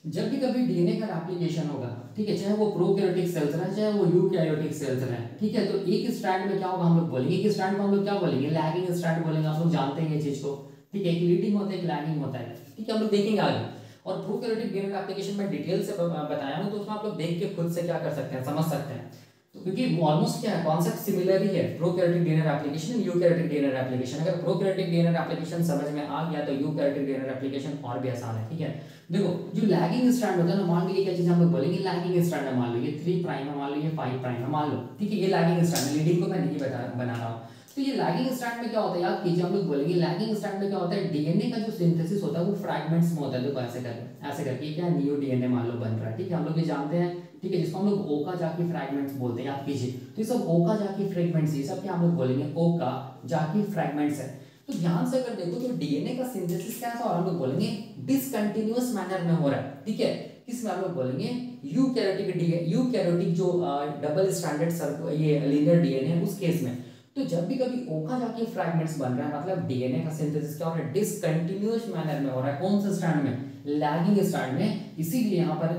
जब भी कभी डीएनए का रेप्लिकेशन होगा, ठीक है, चाहे वो प्रोकैरियोटिक सेल्स रहे चाहे वो यूकैरियोटिक सेल्स रहे, ठीक है, तो एक स्ट्रैंड में क्या होगा, हम लोग बोलेंगे, एक स्ट्रैंड को हम लोग क्या बोलेंगे, लैगिंग स्ट्रैंड बोलेंगे। आप लोग जानते हैं ये चीज को। ठीक है, एक लीडिंग होता है, एक लैगिंग होता है। ठीक है, हम लोग देखेंगे आगे। और प्रोकैरियोटिक डीएनए एप्लीकेशन में डिटेल से बताया हूं, तो उसमें आप लोग देख के खुद से क्या कर सकते हैं, समझ सकते हैं। तो क्योंकि ऑलमोस्ट क्या है, कॉन्सेप्ट सिमिलर ही है, prokaryotic DNA application and eukaryotic DNA application. अगर प्रोकैरियोटिक डीएनए एप्लीकेशन समझ में आ गया तो यूकैरियोटिक डीएनए एप्लीकेशन और भी आसान है, ठीक है। देखो जो लैगिंग स्ट्रैंड होता है ना, मान लो ये क्या चीज हम लोग बोलेंगे लैगिंग स्ट्रैंड है, मान लो ये 3 प्राइम है, मान लो ये 5 प्राइम है, मान लो, ठीक है, ये लैगिंग स्ट्रैंड है, लीडिंग को मैं नहीं बना रहा हूँ। तो ये लैगिंग स्ट्रैंड में क्या होता है, याद कीजिए, हम लोग बोलेंगे लैगिंग स्ट्रैंड में क्या होता है, डीएनए का जो सिंथेसिस होता है वो फ्रैगमेंट्स में होता है। देखो ऐसे करके क्या न्यू डीएनए मान लो बन रहा है, ठीक है, हम लोग ये जानते हैं, ठीक है, जिसको हम लोग ओका जाकी फ्रैगमेंट्स बोलते हैं, याद कीजिए। तो ये सब ओका जाकी फ्रैगमेंट्स, ये सब क्या हम लोग बोलेंगे ओका जाकी फ्रैगमेंट्स है। तो ध्यान से अगर देखो तो डीएनए का सिंथेसिस क्या है, और हम लोग बोलेंगे डिसकंटिन्यूअस मैनर में हो रहा है, ठीक है। किसमें हम लोग बोलेंगे यूकैरियोटिक जो डबल स्ट्रैंडेड ये लीनियर डीएनए है उस केस में। तो जब भी कभी ओका जाके फ्रैगमेंट्स बन रहा है, मतलब डीएनए का सिंथेसिस क्या हो रहा है, डिसकंटिन्यूअस मैनर में हो रहा है। कौन से स्ट्रैंड में, लैगिंग स्ट्रैंड में। इसीलिए यहाँ पर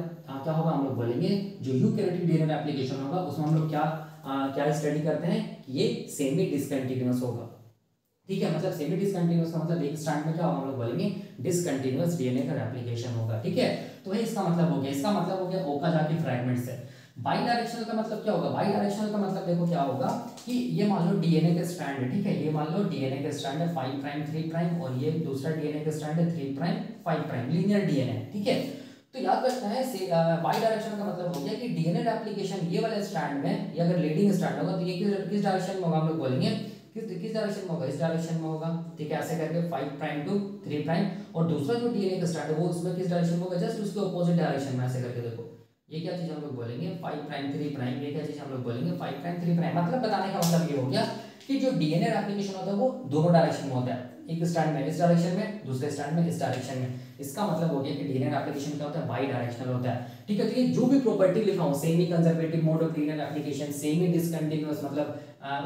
क्या होगा, हम लोग बोलेंगे जो यूकैरियोटिक डीएनए एप्लीकेशन होगा उसमें हम लोग क्या स्टडी करते हैं, ये सेमी डिसकंटिन्यूअस होगा, ठीक है। मतलब सेमी डिसकंटिन्यूअस का मतलब एक स्ट्रैंड में क्या होगा, हम लोग बोलेंगे डिसकंटिन्यूअस डीएनए का एप्लीकेशन होगा, ठीक है। तो वही इसका मतलब हो गया, इसका मतलब हो गया ओका जाके फ्रैगमेंट्स है। बाई डायरेक्शनल का मतलब क्या होगा, बाई डायरेक्शनल का मतलब देखो क्या होगा कि ये मान लो डीएनए के स्ट्रैंड है, ठीक है, ये मान लो डीएनए के स्ट्रैंड है 5 प्राइम 3 प्राइम, और ये दूसरा डीएनए के स्ट्रैंड है 3 प्राइम 5 प्राइम, लीनियर डीएनए, ठीक है। तो याद रखना है बाई डायरेक्शनल का मतलब हो गया कि डीएनए एप्लीकेशन ये वाले स्ट्रैंड में, ये अगर लीडिंग स्ट्रैंड होगा तो ये किस डायरेक्शन में होगा, हम लोग बोलेंगे किस डायरेक्शन में होगा, इस डायरेक्शन में होगा, ठीक है, ऐसे करके 5 प्राइम टू 3 प्राइम। और दूसरा जो डीएनए का स्ट्रैंड है वो उसमें किस डायरेक्शन में होगा, जस्ट उसके ऑपोजिट डायरेक्शन में, ऐसे करके देखो ये क्या चीज हम लोग बोलेंगे 5 प्राइम 3 प्राइम, ये क्या चीज हम लोग बोलेंगे 5 प्राइम 3 प्राइम। मतलब बताने का मतलब ये हो गया कि जो डीएनए एप्लीकेशन होता है वो दोनों डायरेक्शन में होता है, एक स्ट्रैंड में इस डायरेक्शन में, दूसरे स्ट्रैंड में इस डायरेक्शन में। इसका मतलब हो गया कि डीएनए एप्लीकेशन क्या होता है, बाई डायरेक्शनल होता है, ठीक है। तो ये जो भी प्रॉपर्टी लिखा हूं, semi conservative mode of DNA application, semi discontinuous मतलब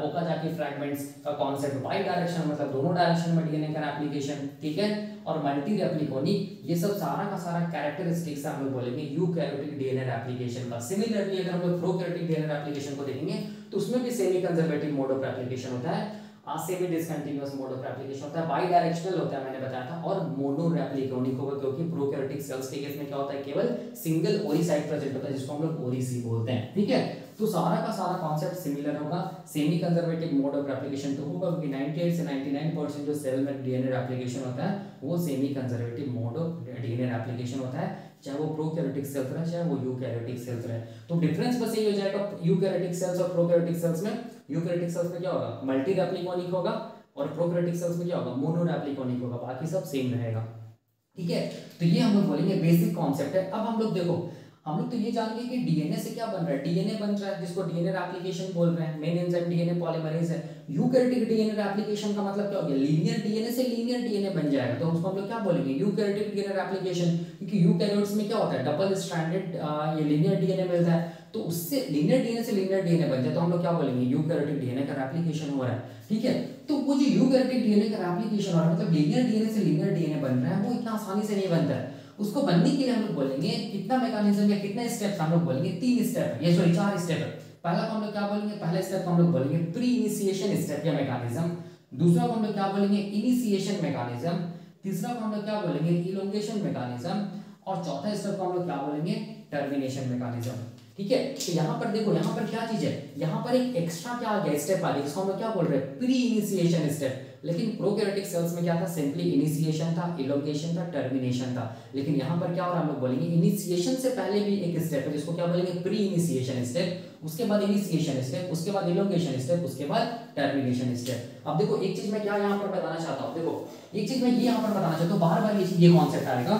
ओका जाकी फ्रैगमेंट्स का कॉन्सेप्ट, बाई डायरेक्शन मतलब दोनों डायरेक्शन में डीएनए का एप्लीकेशन, ठीक है, और मल्टी रेप्लिकोनिक, ये सब सारा का सारा कैरेक्टरिस्टिक्स हम लोग बोलेंगे यूकैरियोटिक डीएनए एप्लीकेशन का। सिमिलरली अगर हम लोग प्रोकैरियोटिक डीएनए एप्लीकेशन को देखेंगे तो उसमें भी semi conservative mode of application होता है, semi discontinuous mode of application होता है, बाई डायरेक्शनल होता है, मैंने बताया था, और मोनो रेप्लिकोनिक होगा, क्योंकि प्रोकैरियोटिक सेल्स के केस में क्या होता है, केवल सिंगल ओरी साइट प्रेजेंट होता है, जिसको हम लोग ओरी सी बोलते हैं, ठीक है। तो सारा का सारा कॉन्सेप्ट सिमिलर होगा। Semi conservative mode of replication तो होगा, क्योंकि 98 से 99% जो सेल में डीएनए रेप्लिकेशन होता है वो semi conservative mode of DNA replication होता है, चाहे वो प्रोकैरियोटिक सेल्स रहे चाहे वो यूकैरियोटिक सेल्स रहे। तो डिफरेंस बस यही हो जाएगा यूकैरियोटिक सेल्स और प्रोकैरियोटिक सेल्स में। यूकैरियोटिक सेल्स में क्या होगा, मल्टी रेप्लिकोनिक होगा, और प्रोकैरियोटिक सेल्स में क्या होगा, मोनो रेप्लिकोनिक होगा, बाकी सब सेम रहेगा, ठीक है। तो ये हम लोग बोलेंगे बेसिक कॉन्सेप्ट है। अब हम लोग देखो, हम लोग तो ये जान गए कि डीएनए से क्या बन रहा है, डीएनए बन रहा है जिसको डीएनए एप्लीकेशन बोल रहे हैं, मेन एंजाइम डीएनए पॉलीमरेज है। यूकैरियोटिक डीएनए एप्लीकेशन का मतलब क्या हो गया, लीनियर डीएनए से लीनियर डीएनए बन जाएगा, तो उसको हम लोग क्या बोलेंगे, यूकैरियोटिक डीएनए एप्लीकेशन। क्योंकि यूकैरियोट्स में क्या होता है, डबल स्ट्रैंडेड ये लीनियर डीएनए मिलता है, तो उससे लीनियर डीएनए से लीनियर डीएनए बन जाए तो हम लोग क्या बोलेंगे, यूकैरियोटिक डीएनए का एप्लीकेशन हो रहा है, ठीक है। तो वो जो यूकैरियोटिक डीएनए का एप्लीकेशन हो रहा है, मतलब लीनियर डीएनए से लीनियर डीएनए बन रहा है, वो इतना आसानी से नहीं बनता है। उसको बनने के लिए हम लोग बोलेंगे कितना मैकेनिज्म या कितने स्टेप्स, हम लोग बोलेंगे 3 स्टेप, ये सॉरी 4 स्टेप है। पहला को हम लोग क्या बोलेंगे, पहला स्टेप को हम लोग बोलेंगे प्री इनिशिएशन स्टेप या मैकेनिज्म। दूसरा को हम लोग क्या बोलेंगे, इनिशिएशन मैकेनिज्म। तीसरा को हम लोग क्या बोलेंगे, इलोंगेशन मैकेनिज्म। और चौथा स्टेप को हम लोग क्या बोलेंगे, टर्मिनेशन मैकेनिज्म, ठीक है। तो यहाँ पर देखो, यहाँ पर क्या चीज है, यहाँ पर एक एक्स्ट्रा क्या आ गया, स्टेप आ गया, इसको हम लोग क्या बोल रहे हैं, प्री इनिशिएशन स्टेप। लेकिन प्रोकैरियोटिक सेल्स में क्या था, सिंपली इनिशिएशन था, इलोंगेशन था, टर्मिनेशन था। लेकिन यहाँ पर क्या हो रहा है, हम लोग बोलेंगे इनिशिएशन से पहले भी एक स्टेप है जिसको क्या बोलेंगे, प्री इनिशिएशन स्टेप, उसके बाद इनिशिएशन स्टेप, उसके बाद इलोंगेशन स्टेप, उसके बाद टर्मिनेशन स्टेप। अब देखो एक चीज मैं क्या यहाँ पर बताना चाहता हूँ, देखो एक चीज मैं ये यहाँ पर बताना चाहता हूँ, बार बार ये कॉन्सेप्ट आएगा।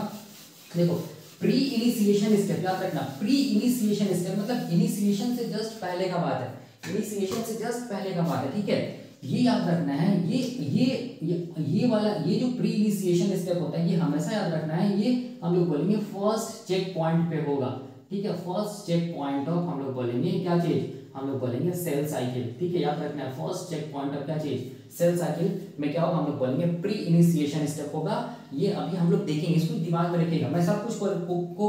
देखो प्री इनिशिएशन स्टेप, याद रखना, प्री इनिशिएशन स्टेप मतलब इनिशिएशन से जस्ट पहले का बात है, इनिशिएशन से जस्ट पहले का बात है, ठीक है। ये याद रखना है, ये वाला, ये जो प्री इनिशिएशन स्टेप होता है ये हमेशा याद रखना है, ये हम लोग बोलेंगे फर्स्ट चेक पॉइंट पे होगा, ठीक है। फर्स्ट चेक पॉइंट ऑफ हम लोग बोलेंगे क्या चीज, हम लोग बोलेंगे सेल साइकिल, ठीक है। याद रखना है फर्स्ट चेक पॉइंट ऑफ क्या चीज, सेल साइकिल में क्या होगा, हम लोग बोलेंगे प्री इनिशिएशन स्टेप होगा। ये अभी हम लोग देखेंगे, इसको दिमाग में रखिएगा, मैं सब कुछ को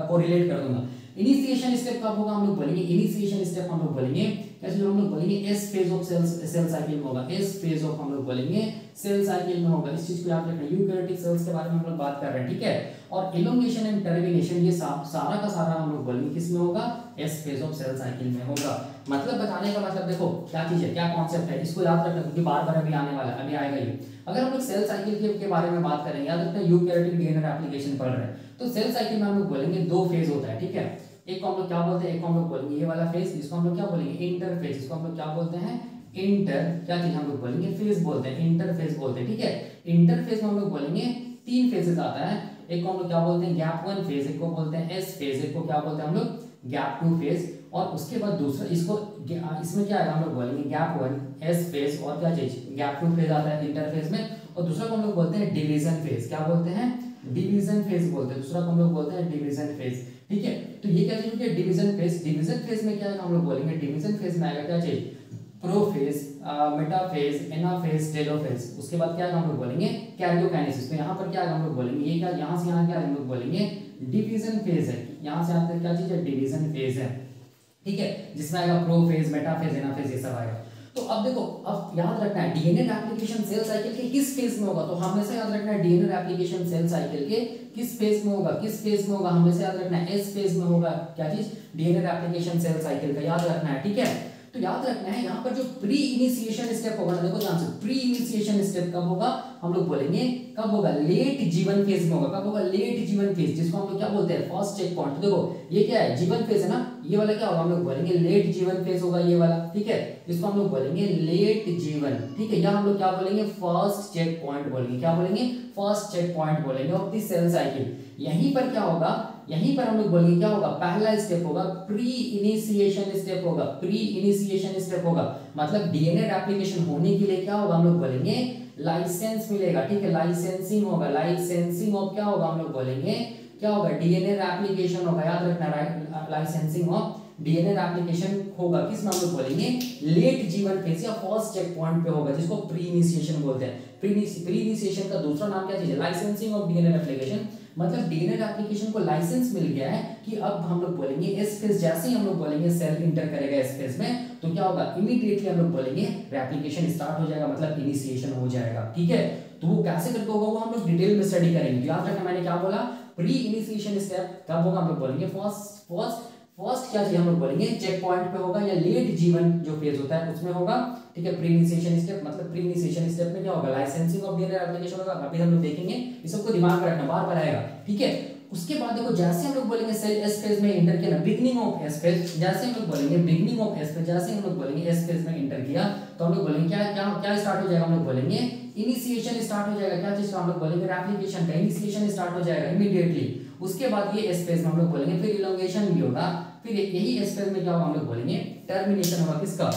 कोरिलेट कर दूंगा। इनिशिएशन स्टेप कब होगा, हम लोग बोलेंगे इनिशिएशन स्टेप हम लोग बोलेंगे कैसे, हम लोग बोलेंगे S phase of cell cycle में होगा, एस फेज ऑफ हम लोग बोलेंगे सेल साइकिल में होगा। इस चीज को याद रखना, यूकैरियोटिक सेल्स के बारे में हम लोग बात कर रहे हैं, ठीक है। और इलोंगेशन एंड टर्मिनेशन ये सारा का सारा हम लोग बोलेंगे किस में होगा, S phase of cell cycle में होगा। मतलब बताने का मतलब देखो क्या चीज है, क्या कॉन्सेप्ट है, इसको याद रखना क्योंकि बार बार अभी आने वाला है, अभी आएगा ये। अगर हम लोग सेल साइकिल के बारे में बात करें, याद रखना यूकैरियोटिक डीएनए एप्लीकेशन पढ़ रहे हैं, तो सेल साइकिल में हम लोग बोलेंगे दो फेज होता है, ठीक है। एक को हम लोग क्या बोलते हैं, एक को हम लोग बोलेंगे ये वाला फेज, इसको हम लोग क्या बोलेंगे, इंटरफेज, इसको हम लोग क्या बोलते हैं, इंटर क्या चीज हम लोग बोलेंगे, फेज बोलते हैं, इंटरफेज बोलते हैं, ठीक है। इंटरफेज में हम लोग बोलेंगे तीन फेजेस आता है, एक को हम लोग क्या बोलते हैं गैप वन फेज, एक को बोलते हैं एस फेज, एक को क्या बोलते हैं हम लोग गैप टू फेज, और उसके बाद दूसरा इसको इसमें क्या है हम लोग बोलेंगे गैप वन एस फेज, और क्या चीज गैप टू फेज आता है इंटरफेज में, और दूसरा को हम लोग बोलते हैं डिवीजन फेज, क्या बोलते हैं, डिवीजन फेज बोलते हैं, दूसरा को हम लोग बोलते हैं डिवीजन फेज, ठीक है। तो ये क्या चीज है, डिवीजन फेज। डिवीजन फेज में क्या है हम लोग बोलेंगे, डिवीजन फेज में आएगा क्या चीज, प्रोफेज, मेटाफेज, एनाफेज, टेलोफेज। उसके बाद क्या है हम लोग बोलेंगे कैरियोकाइनेसिस। तो यहाँ पर क्या है हम लोग बोलेंगे, ये क्या यहाँ से यहाँ क्या हम लोग बोलेंगे डिवीजन फेज है, यहाँ से यहाँ तक क्या चीज है, डिवीजन फेज है, ठीक है, जिसमें आएगा प्रोफेज, मेटाफेज, एनाफेज, ये सब आएगा। तो अब देखो, अब याद रखना है डीएनए एप्लीकेशन सेल साइकिल के किस फेज में होगा, तो हमेशा याद रखना है डीएनए एप्लीकेशन सेल साइकिल के किस फेज में होगा, किस फेज में होगा, हमेशा याद रखना है एस फेज में होगा, क्या चीज, डीएनए एप्लीकेशन सेल साइकिल का याद रखना है, ठीक है। तो याद रखना है यहाँ पर जो प्री इनिशिएशन स्टेप होगा ना, देखो ध्यान से, प्री इनिशिएशन स्टेप कब होगा, हम लोग बोलेंगे कब होगा, लेट जीवन फेज में होगा। कब होगा, लेट जीवन फेज, जिसको हम लोग क्या बोलते हैं फर्स्ट चेक पॉइंट। देखो ये क्या है, जीवन फेज है ना, ये वाला क्या होगा, हम लोग बोलेंगे लेट जीवन फेज होगा ये वाला, ठीक है, इसको हम लोग बोलेंगे लेट जीवन, ठीक है। या हम लोग क्या बोलेंगे, फर्स्ट चेक पॉइंट बोलेंगे, क्या बोलेंगे, फर्स्ट चेक पॉइंट बोलेंगे ऑफ द सेल साइकिल। यहीं पर क्या होगा, यहीं पर हम लोग बोलेंगे क्या होगा, पहला स्टेप होगा प्री इनिशिएशन स्टेप होगा, प्री इनिशिएशन स्टेप होगा। मतलब डीएनए एप्लीकेशन होने के लिए क्या होगा, हम लोग बोलेंगे लाइसेंस मिलेगा, ठीक है, लाइसेंसिंग होगा, लाइसेंसिंग ऑफ क्या होगा, हम लोग बोलेंगे क्या होगा, डीएनए एप्लीकेशन होगा, याद रखना, right, licensing of DNA application होगा किसमें, हम लोग बोलेंगे लेट जीवन फेज या फर्स्ट चेक पॉइंट पे होगा, जिसको प्री इनिशिएशन बोलते हैं। प्री इनिशिएशन का दूसरा नाम क्या चीज है, लाइसेंसिंग ऑफ डीएनए एप्लीकेशन। मतलब डीएनए एप्लीकेशन को लाइसेंस मिल गया है कि अब हम लोग बोलेंगे एस फेज, जैसे ही हम लोग बोलेंगे सेल इंटर करेगा एस फेज में, तो क्या होगा, इमीडिएटली हम लोग बोलेंगे रेप्लिकेशन स्टार्ट हो जाएगा, मतलब इनिशिएशन हो जाएगा, ठीक है। तो वो कैसे करके होगा, वो हम लोग डिटेल में स्टडी करेंगे। याद रखना मैंने क्या बोला, प्री इनिशिएशन स्टेप कब होगा, हम लोग बोलेंगे फर्स्ट क्या चाहिए, हम लोग बोलेंगे चेक पॉइंट पे होगा, या लेट जीवन जो फेज होता है उसमें होगा, ठीक है। प्री इनिशिएशन स्टेप, मतलब प्री इनिशिएशन स्टेप में क्या होगा, लाइसेंसिंग ऑफ डीएनए एप्लीकेशन होगा, अभी हम लोग देखेंगे, इस सबको दिमाग में रखना, बार बार आएगा, ठीक है। उसके बाद देखो, जैसे हम लोग बोलेंगे सेल एस फेज में इंटर किया ना, बिगनिंग ऑफ एस फेज, जैसे हम लोग बोलेंगे बिगनिंग ऑफ एस फेज, जैसे हम लोग बोलेंगे एस फेज में इंटर किया, तो हम लोग बोलेंगे क्या क्या क्या स्टार्ट हो जाएगा, हम लोग बोलेंगे इनिशिएशन स्टार्ट हो जाएगा, क्या चीज का, हम लोग बोलेंगे रेप्लिकेशन का इनिशिएशन स्टार्ट हो जाएगा इमीडिएटली। उसके बाद ये एस फेज में हम लोग बोलेंगे फिर इलोंगेशन भी होगा, फिर यही एस फेज में क्या होगा, हम लोग बोलेंगे टर्मिनेशन होगा किसका,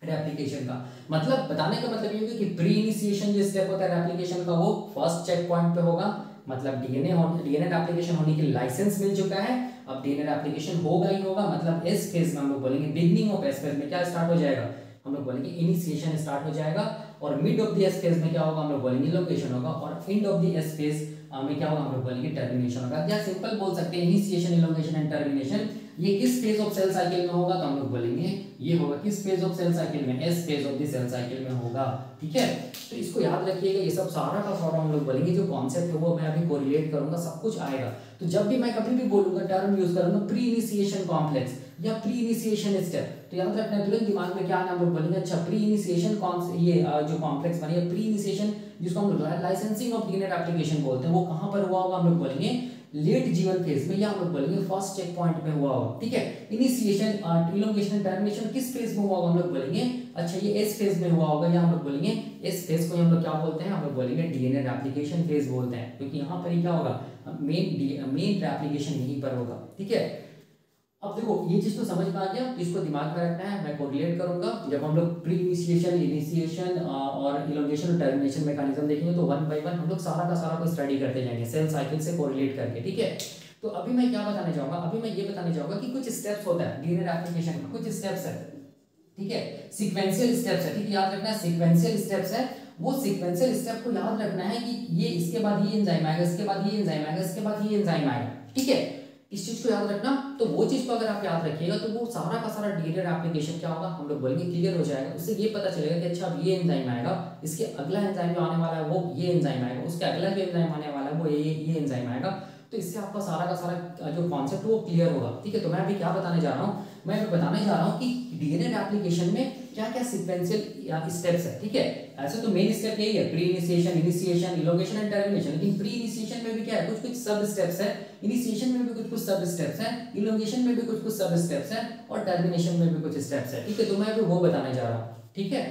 रेप्लिकेशन का। मतलब बताने का मतलब ये होगा कि प्री इनिशिएशन जो स्टेप होता है रेप्लिकेशन का, वो फर्स्ट चेक पॉइंट पे होगा। मतलब डीएनए एप्लीकेशन होने के लिए लाइसेंस मिल चुका है, अब डीएनए एप्लीकेशन होगा ही होगा। मतलब एस फेज में हम लोग बोलेंगे बिगनिंग ऑफ एस फेज में क्या स्टार्ट हो जाएगा, हम लोग बोलेंगे इनिशिएशन स्टार्ट हो जाएगा, और mid of the S phase में क्या होगा, हम लोग बोलेंगे इलोंगेशन होगा, और end of the S phase में क्या होगा, हम लोग बोलेंगे टर्मिनेशन होगा। या सिंपल बोल सकते हैं इनिशिएशन, इलोंगेशन एंड टर्मिनेशन, ये किस फेज ऑफ सेल साइकिल में होगा, तो हम लोग बोलेंगे ये होगा किस फेज ऑफ सेल साइकिल में, S phase of the cell cycle में होगा, ठीक है। तो इसको याद रखिएगा, ये सब सारा का सारा हम लोग बोलेंगे, जो कॉन्सेप्ट है वो मैं अभी कोरिलेट करूंगा, सब कुछ आएगा। तो जब भी मैं कभी भी बोलूंगा टर्म यूज करूंगा प्री इनिशिएशन कॉम्प्लेक्स या प्री इनिशिएशन स्टेप, तो याद रखना है, तुरंत दिमाग में क्या नाम लोग बोलेंगे, अच्छा प्री इनिशिएशन ये जो कॉम्प्लेक्स बने, प्री इनिशिएशन जिसको हम लोग लाइसेंसिंग ऑफ डीएनए एप्लीकेशन बोलते हैं, वो कहां पर हुआ होगा, हम लोग बोलेंगे लेट जीवन फेज में, या हम लोग बोलेंगे फर्स्ट चेक पॉइंट पे हुआ होगा, ठीक है। इनिशिएशन, इलोंगेशन, टर्मिनेशन किस फेज में हुआ होगा, हम लोग बोलेंगे अच्छा ये एस फेज में हुआ होगा, या हम लोग बोलेंगे एस फेज को हम लोग क्या बोलते हैं, हम लोग बोलेंगे डीएनए एप्लीकेशन फेज बोलते हैं, क्योंकि यहाँ पर ही क्या होगा, मेन एप्लीकेशन यहीं पर होगा, ठीक है। अब देखो ये चीज तो समझ में आ गया, तो इसको दिमाग में रखना है, मैं कोरिलेट करूंगा। जब हम लोग प्री इनिशिएशन, इनिशिएशन और इलोंगेशन और टर्मिनेशन मैकेनिज्म देखेंगे, तो वन बाय वन हम लोग सारा का सारा को स्टडी करते जाएंगे सेल साइकिल से कोरिलेट करके, ठीक है। तो अभी मैं क्या बताने जाऊंगा, अभी मैं ये बताने जाऊंगा कि कुछ स्टेप्स होता है डीएनए एप्लीकेशन का, कुछ स्टेप्स है, ठीक है, सीक्वेंशियल स्टेप्स है, ठीक है, याद रखना है सीक्वेंशियल स्टेप्स है। वो सीक्वेंशियल स्टेप को याद रखना है कि ये इसके बाद ये एंजाइम आएगा, इसके बाद ये एंजाइम आएगा, इसके बाद ये एंजाइम आएगा, ठीक है। इस चीज को याद रखना। तो वो चीज को अगर आप याद रखिएगा तो वो सारा का सारा डीएनए एप्लीकेशन क्या होगा, हम लोग बोलेंगे क्लियर हो जाएगा। उससे ये पता चलेगा कि अच्छा अब ये एंजाइम आएगा, इसके अगला एंजाइम जो आने वाला है वो ये एंजाइम आएगा, उसके अगला जो एंजाइम आने वाला है वो ये एंजाइम आएगा। तो इससे आपका सारा का सारा जो कॉन्सेप्ट वो क्लियर होगा। ठीक है, तो मैं अभी क्या बताने जा रहा हूँ, मैं अभी बताने जा रहा हूँ कि डीएनए एप्लीकेशन में क्या क्या सीक्वेंशियल स्टेप्स है। ठीक है, ऐसे तो मेन स्टेप यही है, pre initiation, initiation, elongation and termination, लेकिन प्री इनिशिएशन में भी क्या है, कुछ कुछ सब स्टेप्स है, इनिशिएशन में भी कुछ कुछ सब स्टेप्स हैं, इलोंगेशन में भी कुछ कुछ सब स्टेप्स हैं, और टर्मिनेशन में भी कुछ स्टेप्स है। ठीक है, तो मैं अभी वो बताने जा रहा हूँ। ठीक है,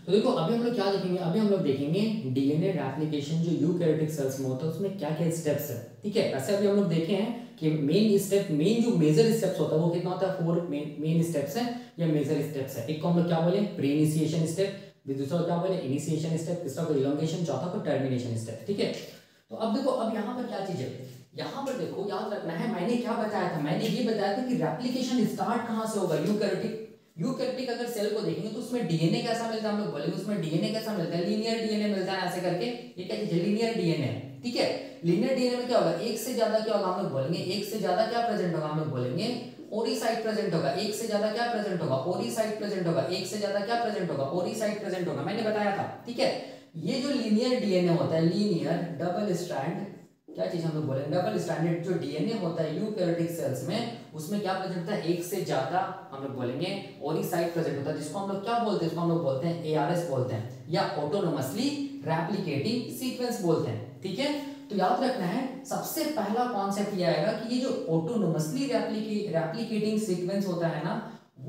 तो देखो अभी हम लोग क्या देखेंगे, अभी हम लोग देखेंगे डीएनए रेप्लिकेशन जो यूकैरियोटिक सेल्स में होता है उसमें क्या क्या स्टेप्स है। ठीक है, ऐसे अभी हम लोग देखे हैं कि मेन स्टेप, मेन जो मेजर स्टेप्स होता है वो कितना होता है, 4 मेन स्टेप्स हैं या मेजर स्टेप्स है। एक को हम लोग क्या बोले, प्री इनिशिएशन स्टेप, दूसरा क्या बोले, इनिशिएशन स्टेप, तीसरा को इलोंगेशन, चौथा को टर्मिनेशन स्टेप। ठीक है, तो अब देखो अब यहाँ पर क्या चीज है, यहाँ पर देखो याद रखना है, मैंने क्या बताया था, मैंने ये बताया था कि रेप्लिकेशन स्टार्ट कहाँ से होगा, यूकैरियोटिक अगर सेल को देखेंगे तो उसमें डीएनए कैसा मिलता है, हम लोग बोलेंगे उसमें डीएनए कैसा मिलता है, लीनियर डीएनए मिलता है ऐसे करके। ये क्या चीज है, लीनियर डीएनए। ठीक है, लीनियर डीएनए में क्या होगा, एक से ज्यादा क्या होगा, हम लोग बोलेंगे एक से ज्यादा क्या प्रेजेंट होगा, हम लोग बोलेंगे ओरिसाइट प्रेजेंट होगा। एक से ज्यादा क्या प्रेजेंट होगा, ओरिसाइट प्रेजेंट होगा। एक से ज्यादा क्या प्रेजेंट होगा, ओरिसाइट प्रेजेंट होगा, मैंने बताया था। ठीक है, ये जो लीनियर डीएनए होता है, लीनियर डबल स्ट्रैंड, क्या चीज हम लोग बोलेंगे, डबल स्ट्रैंडेड जो डीएनए होता है यूकैरियोटिक सेल्स में, उसमें क्या प्रेजेंट होता है, एक से ज्यादा हम लोग बोलेंगे ओरिसाइट प्रेजेंट होता है, जिसको हम लोग क्या बोलते हैं, इसको हम लोग बोलते हैं एआरएस बोलते हैं, या ऑटोनोमसली रेप्लिकेटिंग सीक्वेंस बोलते हैं। ठीक है, तो याद रखना है सबसे पहला कॉन्सेप्ट ये आएगा कि ये जो ऑटोनोमसली रेप्लिकेटिंग सीक्वेंस होता है ना,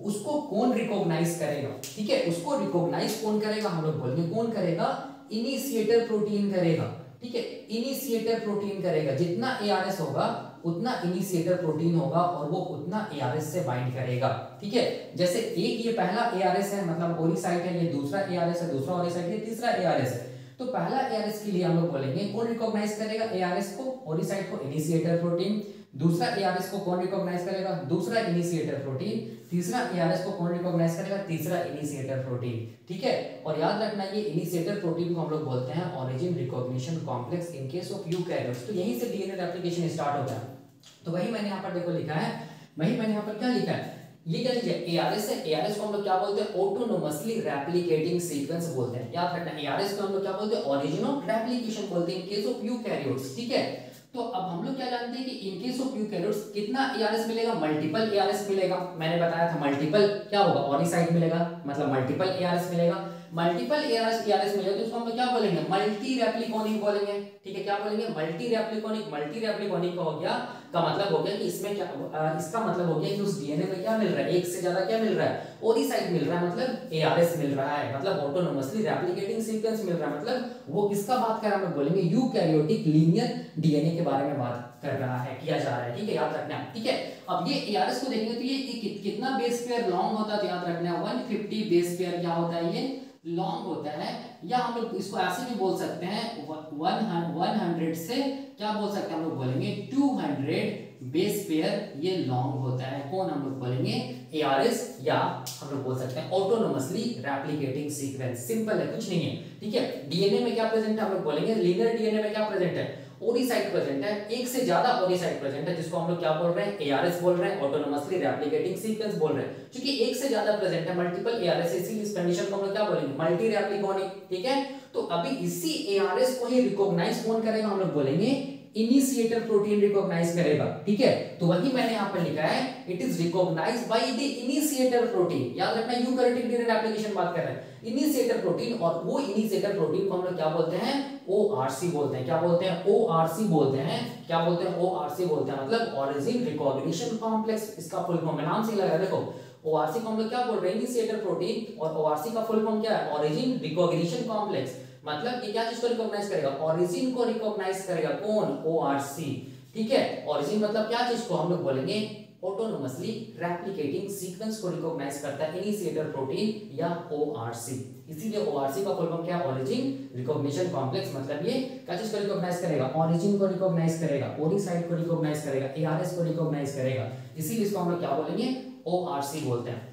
उसको कौन रिकॉग्नाइज करेगा। ठीक है, उसको रिकॉग्नाइज कौन करेगा, हम लोग बोलेंगे कौन करेगा, इनिशिएटर प्रोटीन करेगा। ठीक है, इनिशिएटर प्रोटीन करेगा, जितना एआरएस होगा उतना इनिशिएटर प्रोटीन होगा और वो उतना एआरएस से बाइंड करेगा। ठीक है, जैसे एक ये पहला एआरएस है, मतलब ओरिसाइट है, ये दूसरा एआरएस है, दूसरा ओरिसाइट है, तीसरा एआरएस है। तो पहला एआरएस के लिए हम लोग बोलेंगे कौन रिकॉग्नाइज करेगा एआरएस को, ओरिसाइट को, इनिशिएटर प्रोटीन। दूसरा एआरएस को कौन रिकॉग्नाइज करेगा, दूसरा इनिशिएटर प्रोटीन। तीसरा एआरएस को कौन रिकॉग्नाइज करेगा, तीसरा इनिशिएटर प्रोटीन। ठीक है, और याद रखना ये इनिशिएटर प्रोटीन को हम लोग बोलते हैं origin recognition complex in case of eukaryotes. तो यहीं से डीएनए रेप्लिकेशन स्टार्ट होता है। तो वही मैंने यहाँ पर देखो लिखा है, वही मैंने यहाँ पर क्या लिखा है, ये क्या चीज है, एआरएस है। एआरएस को हम लोग क्या बोलते हैं, ऑटोनोमसली रेप्लिकेटिंग सीक्वेंस बोलते हैं। याद रखना एआरएस को हम लोग क्या बोलते हैं, ओरिजिन ऑफ रेप्लिकेशन बोलते हैं इन केस ऑफ यूकैरियोट्स। ठीक है, तो अब हम लोग क्या जानते हैं कि इन केस ऑफ यूकैरियोट्स कितना एआरएस मिलेगा, मल्टीपल एआरएस मिलेगा। मैंने बताया था मल्टीपल क्या होगा, ओरिसाइट मिलेगा, मतलब मल्टीपल एआरएस मिलेगा। मल्टीपल एआरएस मिलेगा तो इसको हम लोग क्या बोलेंगे, मल्टी रेप्लिकोनिक बोलेंगे। ठीक है, क्या बोलेंगे, मल्टी रेप्लिकोनिक। मल्टी रेप्लिकोनिक का हो गया, का मतलब हो गया कि इसमें क्या, इसका मतलब हो गया कि उस डीएनए में क्या मिल रहा है, एक से ज्यादा क्या मिल रहा है, ओरिसाइट मिल रहा है, मतलब एआरएस मिल रहा है, मतलब ऑटोनोमसली रेप्लिकेटिंग सीक्वेंस मिल रहा है, मतलब वो किसका बात कर रहा है, हम बोलेंगे यूकैरियोटिक लीनियर डीएनए के बारे में बात कर रहा है, किया जा रहा है। ठीक है, याद रखना। ठीक है, अब ये एआरएस को देखेंगे तो ये कितना बेस पेयर लॉन्ग होता है, तो याद रखना 150 बेस पेयर क्या होता है, ये लॉन्ग होता है। या हम लोग इसको ऐसे भी बोल सकते हैं 100 से क्या बोल सकते हैं, हम लोग बोलेंगे 200 बेस पेयर ये लॉन्ग होता है। कौन, हम लोग बोलेंगे एआरएस, या हम लोग बोल सकते हैं ऑटोनोमसली रेप्लिकेटिंग सीक्वेंस। सिंपल है, कुछ नहीं है। ठीक है, डीएनए में क्या प्रेजेंट है, हम लोग बोलेंगे लीनियर डीएनए में क्या प्रेजेंट है, ओरिसाइट प्रेजेंट है, एक से ज्यादा ओरिसाइट प्रेजेंट है, जिसको हम लोग क्या बोल रहे हैं, एआरएस बोल रहे हैं, ऑटोनोमसली रेप्लिकेटिंग सीक्वेंस बोल रहे हैं। क्योंकि एक से ज्यादा प्रेजेंट है, मल्टीपल एआरएस, इसीलिए इस कंडीशन को हम लोग क्या बोलेंगे, मल्टी रेप्लिकोनिक। ठीक है, तो अभी इसी एआरएस को ही रिकॉग्नाइज कौन करेगा, हम लोग बोलेंगे इनिशिएटर प्रोटीन रिकॉग्नाइज करेगा। ठीक है, तो वही मैंने यहाँ पर लिखा है, it is recognised by the initiator protein. याद रखना यूकैरियोटिक डीएनए एप्लीकेशन बात कर रहे हैं, इनिशिएटर प्रोटीन, और वो इनिशिएटर प्रोटीन को हम लोग क्या बोलते हैं, ओआरसी बोलते हैं। क्या बोलते हैं, ओआरसी बोलते हैं। क्या बोलते हैं, ओआरसी बोलते हैं, मतलब ऑरिजिन रिकॉग्निशन कॉम्प्लेक्स। इसका फुल फॉर्म है, नाम से लगा, देखो ओआरसी को हम लोग क्या बोल रहे हैं, इनिशिएटर प्रोटीन, और ओआरसी का फुल फॉर्म क्या है, ऑरिजिन रिकॉग्निशन कॉम्प्लेक्स। मतलब ये क्या चीज को रिकॉग्नाइज करेगा, ओरिजिन को रिकॉग्नाइज करेगा। कौन, ओआरसी। ठीक है, ओरिजिन मतलब क्या चीज को हम लोग बोलेंगे, ऑटोनोमसली रेप्लिकेटिंग सीक्वेंस को रिकॉग्नाइज करता है इनिशिएटर प्रोटीन या ओआरसी। इसीलिए ओआरसी का फुल फॉर्म क्या है, ओरिजिन रिकॉग्निशन कॉम्प्लेक्स। मतलब ये क्या चीज को रिकॉग्नाइज करेगा, ओरिजिन को रिकॉग्नाइज करेगा, ओरिसाइट को रिकॉग्नाइज करेगा, एआरएस को रिकॉग्नाइज करेगा, इसीलिए इसको हम लोग क्या बोलेंगे, ओआरसी बोलते हैं।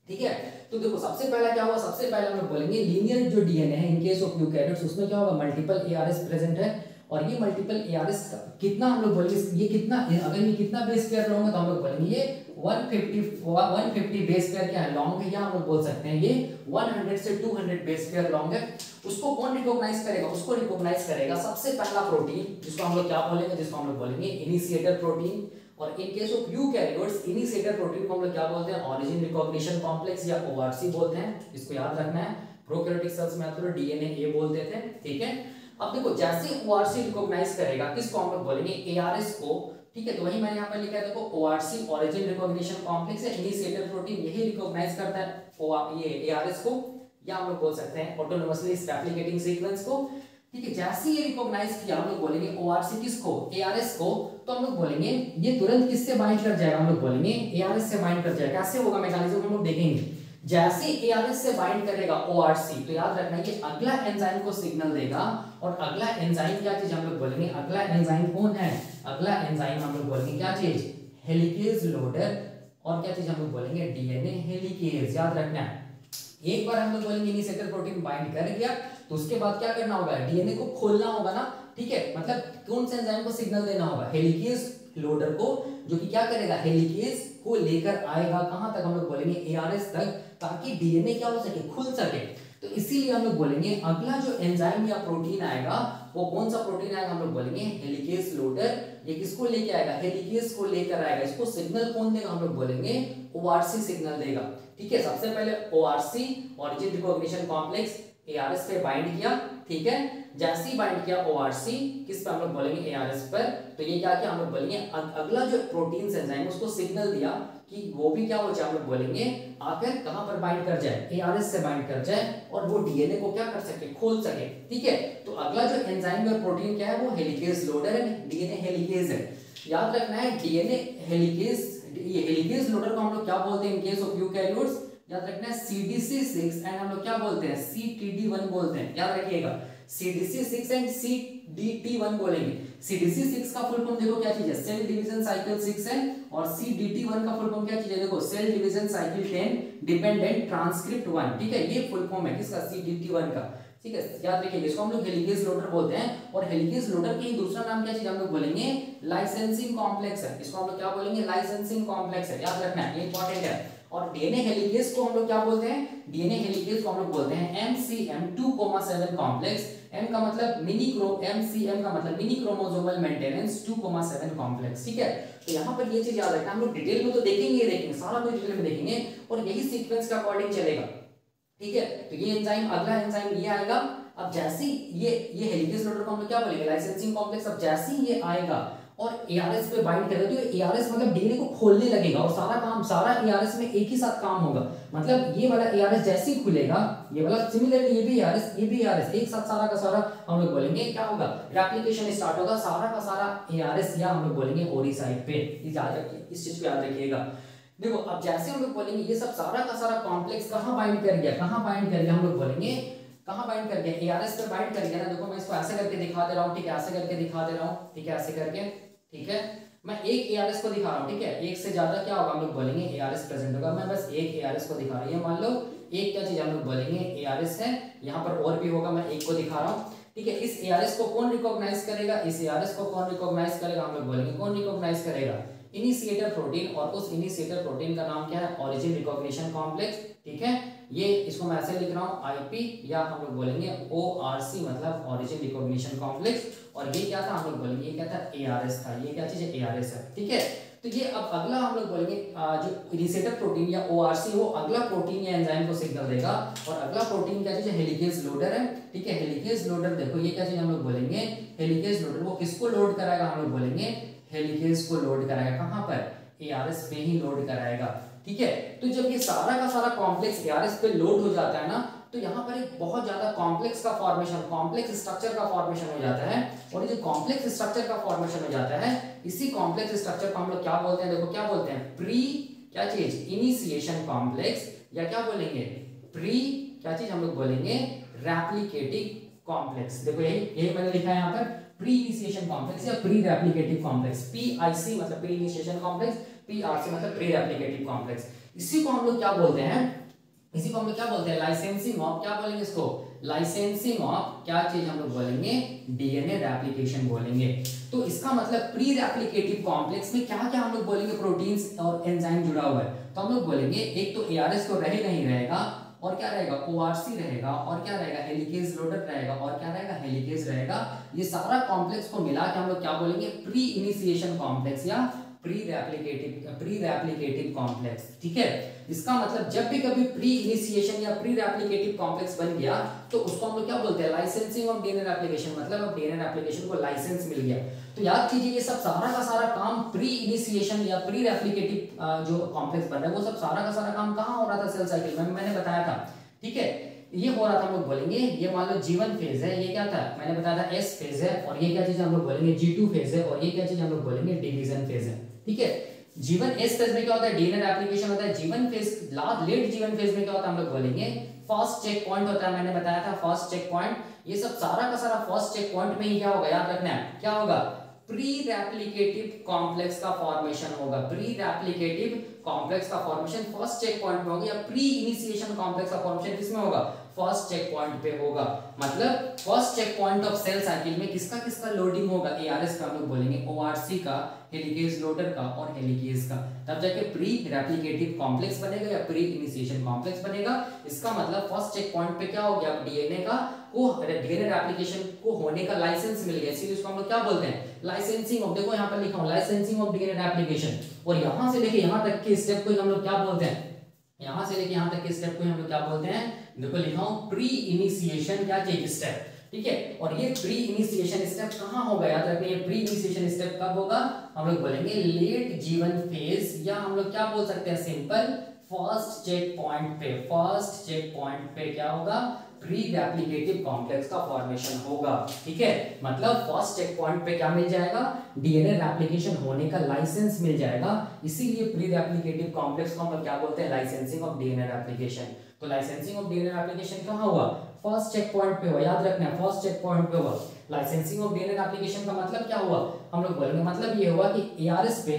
ठीक है, तो देखो सबसे पहला क्या हुआ, सबसे पहले हम लोग बोलेंगे लीनियर जो डीएनए है इन केस ऑफ यूकैरियोट्स, उसमें क्या होगा, मल्टीपल एआरएस प्रेजेंट है, और ये मल्टीपल ARS कितना हम लोग बोलेंगे, ये कितना, अगर ये कितना बेस पेयर लॉन्ग है तो हम लोग बोलेंगे ये 150 बेस पेयर क्या है, लॉन्ग है, या हम लोग बोल सकते हैं ये 100 से 200 बेस पेयर लॉन्ग है। उसको कौन रिकॉग्नाइज करेगा, उसको रिकॉग्नाइज करेगा सबसे पहला प्रोटीन, जिसको हम लोग क्या बोलेंगे, जिसको हम लोग बोलेंगे इनिशिएटर प्रोटीन। और इन case of eukaryotes initiator protein को हम लोग क्या बोलते हैं, ऑरिजिन रिकॉग्निशन कॉम्प्लेक्स या ORC बोलते हैं, इसको याद रखना है। प्रोकैरियोटिक सेल्स में आप लोग DNA ये बोलते थे, ठीक है। अब देखो जैसे ORC रिकॉग्नाइज करेगा, किसको हम लोग बोलेंगे, ARS को, ठीक है। तो वही मैंने यहाँ पर लिखा है, देखो ORC ऑरिजिन रिकॉग्निशन कॉम्प्लेक्स है, इनिशिएटर प्रोटीन यही रिकॉग्नाइज करता है ये ARS को, या हम लोग बोल सकते हैं ऑटोनोमसली रेप्लिकेटिंग सीक्वेंस को, ठीक है। जैसे ये रिकॉग्नाइज किया हम लोग बोलेंगे ORC किसको, ARS को, तो हम लोग बोलेंगे ये तुरंत किससे बाइंड कर जाएगा, हम लोग बोलेंगे ARS से बाइंड कर जाएगा। कैसे होगा मैकेनिज्म हम लोग देखेंगे। जैसे ARS से बाइंड करेगा ORC, तो याद रखना है कि अगला एंजाइम को सिग्नल देगा, और अगला एंजाइम क्या चीज हम लोग बोलेंगे, अगला एंजाइम कौन है, अगला एंजाइम हम लोग बोलेंगे क्या चीज, हेलिकेज लोडर, और क्या चीज हम लोग बोलेंगे, DNA हेलिकेज। याद रखना है, एक बार हम लोग बोलेंगे इनिशिएटर प्रोटीन बाइंड कर गया, तो उसके बाद क्या करना होगा, DNA को खोलना होगा ना, ठीक है। मतलब कौन से एंजाइम को सिग्नल देना होगा, हेलिकेज लोडर को, जो कि क्या करेगा, हेलिकेज को लेकर आएगा कहां तक, हम लोग बोलेंगे ARS तक, ताकि DNA क्या हो सके, खुल सके। तो इसीलिए हम लोग बोलेंगे अगला जो एंजाइम या प्रोटीन आएगा वो कौन सा प्रोटीन आएगा, हम लोग बोलेंगे हेलिकेज लोडर। ये किसको लेके आएगा, हेलिकेज को लेकर आएगा। इसको सिग्नल कौन देगा, हम लोग बोलेंगे ORC सिग्नल देगा, ठीक है। सबसे पहले ORC origin recognition complex ARS पे बाइंड किया, ठीक है। जैसे ही बाइंड किया ORC किस पे, हम लोग बोलेंगे ARS पर, तो ये क्या किया, हम लोग बोलेंगे अगला जो प्रोटीन एंजाइम उसको सिग्नल दिया कि वो भी क्या हो जाए, हम लोग बोलेंगे आकर कहां पर बाइंड कर जाए, ARS से बाइंड कर जाए, और वो DNA को क्या कर सके, खोल सके, ठीक है। तो अगला जो एंजाइम और प्रोटीन क्या है, वो हेलिकेज लोडर है, DNA हेलिकेज है। याद रखना है DNA हेलिकेज, ये हेलिकेज लोडर को हम लोग क्या बोलते हैं इन केस ऑफ यूकैरियोट्स, याद रखना है CDC6 एंड हम लोग क्या बोलते हैं, CTD1 बोलते हैं। याद रखिएगा CDC6 एंड CDT1 बोलेंगे। CDC6 का फुल फॉर्म देखो क्या चीज है, सेल डिवीजन साइकिल 6 है, और CDT1 का फुल फॉर्म क्या चीज है, देखो cell division cycle 10 dependent transcript 1, ठीक है। ये फुल फॉर्म है किसका, CDT1 का, ठीक है। याद रखिएगा इसको हम लोग हेलिकेज लोडर बोलते हैं, और हेलिकेज लोडर के ही दूसरा नाम क्या चीज हम लोग बोलेंगे, लाइसेंसिंग कॉम्प्लेक्स है। इसको हम लोग क्या बोलेंगे, लाइसेंसिंग कॉम्प्लेक्स है। याद रखना है, ये इंपॉर्टेंट है। और DNA हेलिकेज को हम लोग क्या बोलते हैं, DNA हेलिकेज को हम लोग बोलते हैं MCM2,7 कॉम्प्लेक्स। M का मतलब MCM का मतलब मिनी क्रोमोसोमल मेंटेनेंस 2,7 कॉम्प्लेक्स, ठीक है। तो यहाँ पर ये चीज याद रखना, हम लोग डिटेल में तो देखेंगे, सारा कुछ डिटेल में देखेंगे, और यही सीक्वेंस के अकॉर्डिंग चलेगा, ठीक है। तो ये एंजाइम, अगला एंजाइम ये आएगा। अब जैसे ये हेलिकेज लोडर को हम लोग क्या बोलेंगे, लाइसेंसिंग कॉम्प्लेक्स। अब जैसे ही ये आएगा और ARS पे बाइंड करेगा, तो ARS मतलब DNA को खोलने लगेगा, और सारा काम, सारा ARS में एक ही साथ काम होगा। मतलब ये वाला ARS जैसे ही खुलेगा, ये वाला सिमिलरली ये भी ARS एक साथ सारा का सारा हम लोग बोलेंगे क्या होगा, रेप्लिकेशन स्टार्ट होगा, सारा का सारा ARS, या हम लोग बोलेंगे ओरी साइड पे। इस चीज को याद रखिएगा। देखो अब जैसे हम लोग बोलेंगे ये सब सारा का सारा कॉम्प्लेक्स कहाँ बाइंड कर गया, कहाँ बाइंड कर गया, हम लोग बोलेंगे कहाँ बाइंड कर गया, ARS पर बाइंड कर गया ना। देखो मैं इसको ऐसे करके दिखा दे रहा हूँ, ठीक है, ऐसे करके दिखा दे रहा हूँ, ठीक है, ऐसे करके, ठीक है। मैं एक ARS को दिखा रहा हूँ, ठीक है। एक से ज्यादा क्या होगा, हम लोग बोलेंगे ARS प्रेजेंट होगा। मैं बस एक ARS को दिखा रहा हूँ, मान लो एक क्या चीज हम लोग बोलेंगे ARS है, यहाँ पर और भी होगा, मैं एक को दिखा रहा हूँ, ठीक है। इस ARS को कौन रिकॉग्नाइज करेगा, इस ARS को कौन रिकॉग्नाइज करेगा, हम लोग बोलेंगे कौन रिकॉग्नाइज करेगा, इनिशिएटर प्रोटीन। और उस इनिशिएटर प्रोटीन का नाम क्या है, ऑरिजिन रिकॉग्निशन कॉम्प्लेक्स, ठीक है। ये इसको मैं ऐसे लिख रहा हूँ IP, या हम लोग बोलेंगे ORC मतलब ऑरिजिन रिकॉग्निशन कॉम्प्लेक्स। और ये क्या था, हम लोग बोलेंगे ये क्या था, ARS था। ये क्या चीज है, ARS है, ठीक है। तो ये अब अगला हम लोग बोलेंगे जो इनिशिएटर प्रोटीन या ORC, वो अगला प्रोटीन या एंजाइम को सिग्नल देगा। और अगला प्रोटीन क्या चीज है, हेलिकेज लोडर है, ठीक है। हेलिकेज लोडर देखो ये क्या चीज हम लोग बोलेंगे, हेलिकेज लोडर। वो किसको लोड कराएगा, हम लोग बोलेंगे हेलिकेज को लोड कराएगा, कहां पर, ARS पे ही लोड कराएगा, ठीक है। तो जब ये सारा का सारा कॉम्प्लेक्स ARS पे लोड हो जाता है ना, तो यहाँ पर एक बहुत ज्यादा कॉम्प्लेक्स का फॉर्मेशन, कॉम्प्लेक्स स्ट्रक्चर का फॉर्मेशन हो जाता है। और ये जो कॉम्प्लेक्स स्ट्रक्चर का फॉर्मेशन हो जाता है, इसी कॉम्प्लेक्स स्ट्रक्चर को हम लोग क्या बोलते हैं, देखो क्या बोलते हैं, प्री क्या चीज, इनिशिएशन कॉम्प्लेक्स, या क्या बोलेंगे, प्री क्या चीज हम लोग बोलेंगे, रेप्लिकेटिव कॉम्प्लेक्स। देखो यही मैंने लिखा है यहाँ पर, प्री इनिशिएशन कॉम्प्लेक्स या प्री रेप्लिकेटिव कॉम्प्लेक्स। PIC मतलब प्री इनिशिएशन कॉम्प्लेक्स, PRC मतलब प्री रेप्लिकेटिव कॉम्प्लेक्स। इसी को हम लोग क्या बोलते हैं, इसी को हम लोग क्या बोलते हैं, लाइसेंसिंग ऑफ, क्या बोलेंगे इसको, लाइसेंसिंग ऑफ क्या चीज हम लोग बोलेंगे, डीएनए रेप्लिकेशन बोलेंगे। तो इसका मतलब प्री रेप्लिकेटिव कॉम्प्लेक्स में क्या क्या हम लोग बोलेंगे, प्रोटीन्स और एंजाइम जुड़ा हुआ है। तो हम लोग बोलेंगे एक तो एआरएस तो रहेगा ही रहेगा, और क्या रहेगा, ओआरसी रहेगा, और क्या रहेगा, हेलिकेज लोडर रहेगा, और क्या रहेगा, हेलिकेज रहेगा। ये सारा कॉम्प्लेक्स को मिला के हम लोग क्या बोलेंगे, प्री इनिशिएशन कॉम्प्लेक्स या प्री रेप्लिकेटिव कॉम्प्लेक्स। ठीक है, इसका मतलब जब भी कभी प्री इनिशिएशन या प्री रेप्लिकेटिव कॉम्प्लेक्स बन गया तो उसको हम लोग क्या बोलते हैं, लाइसेंसिंग ऑफ डीएनए रेप्लिकेशन, मतलब अब डीएनए रेप्लिकेशन को लाइसेंस मिल गया। तो याद कीजिए ये सब सारा का सारा काम प्री इनिशिएशन या प्री रेप्लिकेटिव जो कॉम्प्लेक्स बन रहा है वो सब सारा का सारा काम कहाँ हो रहा था, सेल साइकिल में, मैंने बताया था। ठीक है, ये हो रहा था, हम लोग बोलेंगे ये मान लो G1 फेज है, ये क्या था मैंने बताया था S फेज है, और ये क्या चीज हम लोग बोलेंगे G2 फेज है, और ये क्या चीज हम लोग बोलेंगे डिवीजन फेज है। ठीक है, G1 S फेज में क्या होता है, डीएनए रेप्लिकेशन होता है। G1 phase late G1 phase में क्या होता है, हम लोग बोलेंगे फर्स्ट चेक पॉइंट होता है, मैंने बताया था फर्स्ट चेक पॉइंट। ये सब सारा का सारा फर्स्ट चेक पॉइंट में ही क्या होगा, याद रखना है, क्या होगा, प्री रेप्लिकेटिव कॉम्प्लेक्स का फॉर्मेशन होगा। प्री रेप्लिकेटिव कॉम्प्लेक्स का फॉर्मेशन फर्स्ट चेक पॉइंट में होगा, या प्री इनिशिएशन कॉम्प्लेक्स का फॉर्मेशन किसमें होगा, फर्स्ट चेक पॉइंट पे होगा। मतलब first check point of cell cycle में किसका किसका लोडिंग होगा, एआरएस का हम लोग बोलेंगे, ओआरसी का, हेलिकेज लोडर का, और हेलिकेज का। तब जाके प्री रेप्लिकेटिव कॉम्प्लेक्स बनेगा या प्री इनिशिएशन कॉम्प्लेक्स बनेगा। इसका मतलब फर्स्ट चेक पॉइंट पे क्या हो गया, डीएनए का डीएनए रेप्लिकेशन को होने का लाइसेंस मिल गया, इसीलिए इसको हम लोग क्या बोलते हैं, लाइसेंसिंग ऑफ। देखो यहाँ पर लिखा हूं लाइसेंसिंग ऑफ डीएनए रेप्लिकेशन, और यहां से लेके यहां तक के स्टेप को हम लोग क्या बोलते हैं, यहां से लेके यहां तक के स्टेप को हम लोग क्या बोलते हैं, देखो लिखा हूं प्री इनिशिएशन क्या चीज स्टेप। ठीक है, और ये प्री इनिशिएशन स्टेप कहां होगा, याद रखिए, ये प्री इनिशिएशन स्टेप कब होगा, हम लोग बोलेंगे लेट G1 फेज, या हम लोग क्या बोल सकते हैं, सिंपल फर्स्ट चेक पॉइंट पे। फर्स्ट चेक पॉइंट पे क्या होगा, प्री रेप्लिकेटिव कॉम्प्लेक्स का फॉर्मेशन होगा। ठीक है, मतलब फर्स्ट चेक पॉइंट पे क्या मिल जाएगा, डीएनए रेप्लिकेशन होने का लाइसेंस मिल जाएगा। इसीलिए प्री रेप्लिकेटिव कॉम्प्लेक्स को हम लोग क्या बोलते हैं, लाइसेंसिंग ऑफ डीएनए रेप्लिकेशन। तो लाइसेंसिंग ऑफ डीएनए रेप्लिकेशन कहां हुआ, फर्स्ट चेक पॉइंट पे हुआ, याद रखना है फर्स्ट चेक पॉइंट पे हुआ। लाइसेंसिंग ऑफ डीएनए रेप्लिकेशन का मतलब क्या हुआ, हम लोग बोलेंगे मतलब ये हुआ कि एआरएस पे,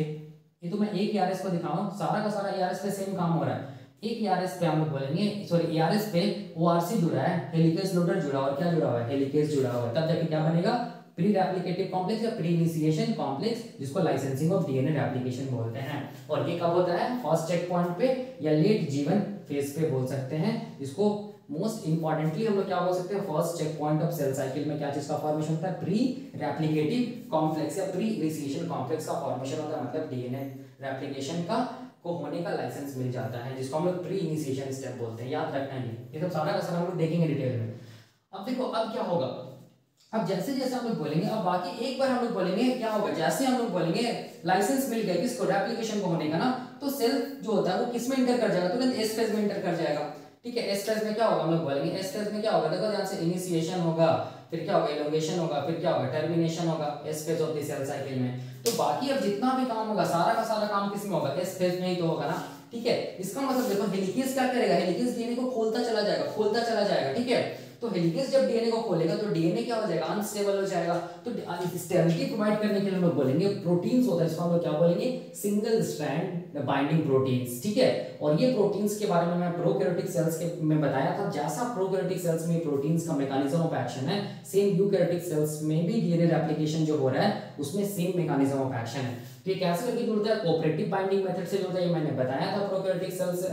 ये तो मैं एक एआरएस को दिखाऊं, सारा का सारा एआरएस पे सेम काम हो रहा है। एक एआरएस पे हम लोग बोलेंगे, सॉरी एआरएस पे ओआरसी जुड़ा है, हेलिकेज लोडर जुड़ा, और क्या जुड़ा हुआ है, हेलिकेज जुड़ा हुआ है। तब जाके क्या बनेगा, प्री रेप्लिकेटिव कॉम्प्लेक्स या प्री इनिशिएशन कॉम्प्लेक्स, जिसको लाइसेंसिंग ऑफ डीएनए रेप्लिकेशन बोलते हैं। और ये कब होता है, फर्स्ट चेक पॉइंट पे या लेट G1 फेज पे बोल सकते हैं। इसको मोस्ट इंपॉर्टेंटली हम लोग क्या बोल सकते हैं, first check point of cell cycle में क्या चीज का फॉर्मेशन होता है, प्री रेप्लिकेटिव कॉम्प्लेक्स या प्री इनिशिएशन कॉम्प्लेक्स का फॉर्मेशन होता है। मतलब डीएनए रेप्लिकेशन का को होने का लाइसेंस मिल जाता है, जिसको हम लोग प्री इनिशिएशन स्टेप बोलते हैं। याद रखना है, ये सब सारा का सारा हम लोग देखेंगे डिटेल में। अब देखो अब क्या होगा, अब जैसे जैसे हम लोग बोलेंगे, अब बाकी एक बार हम लोग बोलेंगे क्या होगा, जैसे हम लोग बोलेंगे लाइसेंस मिल गया किसको, रेप्लिकेशन को होने का ना, तो सेल जो होता है वो किस में इंटर कर जाएगा, तुरंत एस फेज में इंटर कर जाएगा। ठीक है, एस फेज में क्या होगा, हम लोग बोलेंगे एस फेज में क्या होगा, देखो ध्यान से, इनिशिएशन होगा, फिर क्या होगा, एलोंगेशन होगा, फिर क्या होगा, टर्मिनेशन होगा, S phase of the cell cycle में। तो बाकी अब जितना भी काम होगा सारा का सारा काम किस में होगा, एस फेज में ही तो होगा ना। ठीक है, इसका मतलब देखो हेलिकेज क्या करेगा, हेलिकेज डीएनए को खोलता चला जाएगा, खोलता चला जाएगा। ठीक है, तो हेलिकेज जब डीएनए को खोलेगा तो डीएनए क्या हो जाएगा, अनस्टेबल हो जाएगा। तो स्टेबिलिटी प्रोवाइड करने के लिए हम लोग बोलेंगे प्रोटीन्स होता है, इसको हम लोग क्या बोलेंगे, सिंगल स्ट्रैंड बाइंडिंग प्रोटीन्स। ठीक है, और ये प्रोटीन्स के बारे में मैं प्रोकैरियोटिक सेल्स के में बताया था, जैसा प्रोकैरियोटिक सेल्स में प्रोटीन्स का मैकेनिज्म ऑफ एक्शन है, सेम यूकैरियोटिक सेल्स में भी डीएनए रेप्लिकेशन जो हो रहा है उसमें सेम मैकेनिज्म ऑफ एक्शन है। तो ये कैसे करके जुड़ता है, कोऑपरेटिव बाइंडिंग मेथड से जुड़ता है, ये मैंने बताया था प्रोकैरियोटिक सेल्स,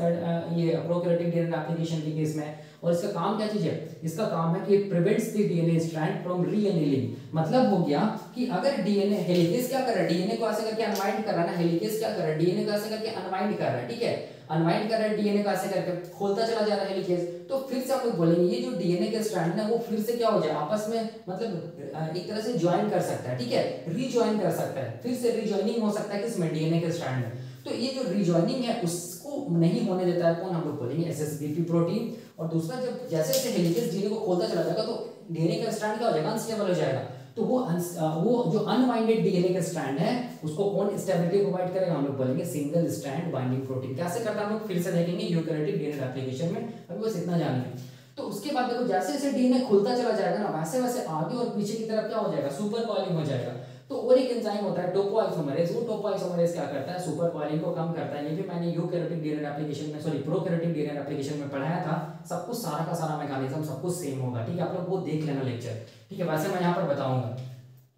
ये प्रोकैरियोटिक डीएनए रेप्लिकेशन के केस में। और इसका काम क्या चीज है, इसका काम है कि it prevents the DNA strand from reannealing. मतलब हो गया कि अगर डीएनए, हेलिकेज क्या कर रहा है, डीएनए को ऐसे करके अनवाइंड कर रहा है ना, हेलिकेज क्या कर रहा है, डीएनए को ऐसे करके अनवाइंड कर रहा है। ठीक है, अनवाइंड कर रहा है डीएनए को ऐसे करके, खोलता चला जा रहा है हेलिकेज। तो फिर से आप लोग बोलेंगे ये जो डीएनए के स्ट्रैंड है वो फिर से क्या हो जाए, आपस में मतलब एक तरह से ज्वाइन कर सकता है। ठीक है, रीज्वाइन कर सकता है, फिर से रीजॉइनिंग हो सकता है किसमें, डीएनए के स्ट्रैंड में। तो ये जो रीजॉइनिंग है उसको नहीं होने देता है कौन, हम लोग बोलेंगे एसएसबीपी प्रोटीन। और दूसरा, जब जैसे जैसे हेलिकेज डीएनए को खोलता चला जाएगा तो डीएनए का स्ट्रैंड क्या हो जाएगा, अनस्टेबल हो जाएगा। तो वो जो अनवाइंडेड डीएनए का स्ट्रैंड है उसको कौन स्टेबिलिटी प्रोवाइड करेगा, हम लोग बोलेंगे सिंगल स्ट्रैंड बाइंडिंग प्रोटीन। कैसे करता है हम लोग फिर से देखेंगे यूकैरियोटिक डीएनए रेप्लिकेशन में, अभी बस इतना जानिए। तो उसके बाद देखो जैसे जैसे डीएनए खुलता चला जाएगा ना, वैसे वैसे आगे और पीछे की तरफ क्या हो जाएगा, सुपर कॉइलिंग हो जाएगा। तो और एक एंजाइम होता है टोपोआइसोमरेज, वो टोपोआइसोमरेज क्या करता है, सुपर कॉइलिंग को कम करता है। ये भी मैंने यूकैरियोटिक डीएनए एप्लीकेशन में, सॉरी प्रोकैरियोटिक डीएनए एप्लीकेशन में पढ़ाया था। सब कुछ सारा का सारा मैकेनिज्म सब कुछ सेम होगा, ठीक है, आप लोग वो देख लेना लेक्चर, ठीक है, वैसे मैं यहाँ पर बताऊंगा,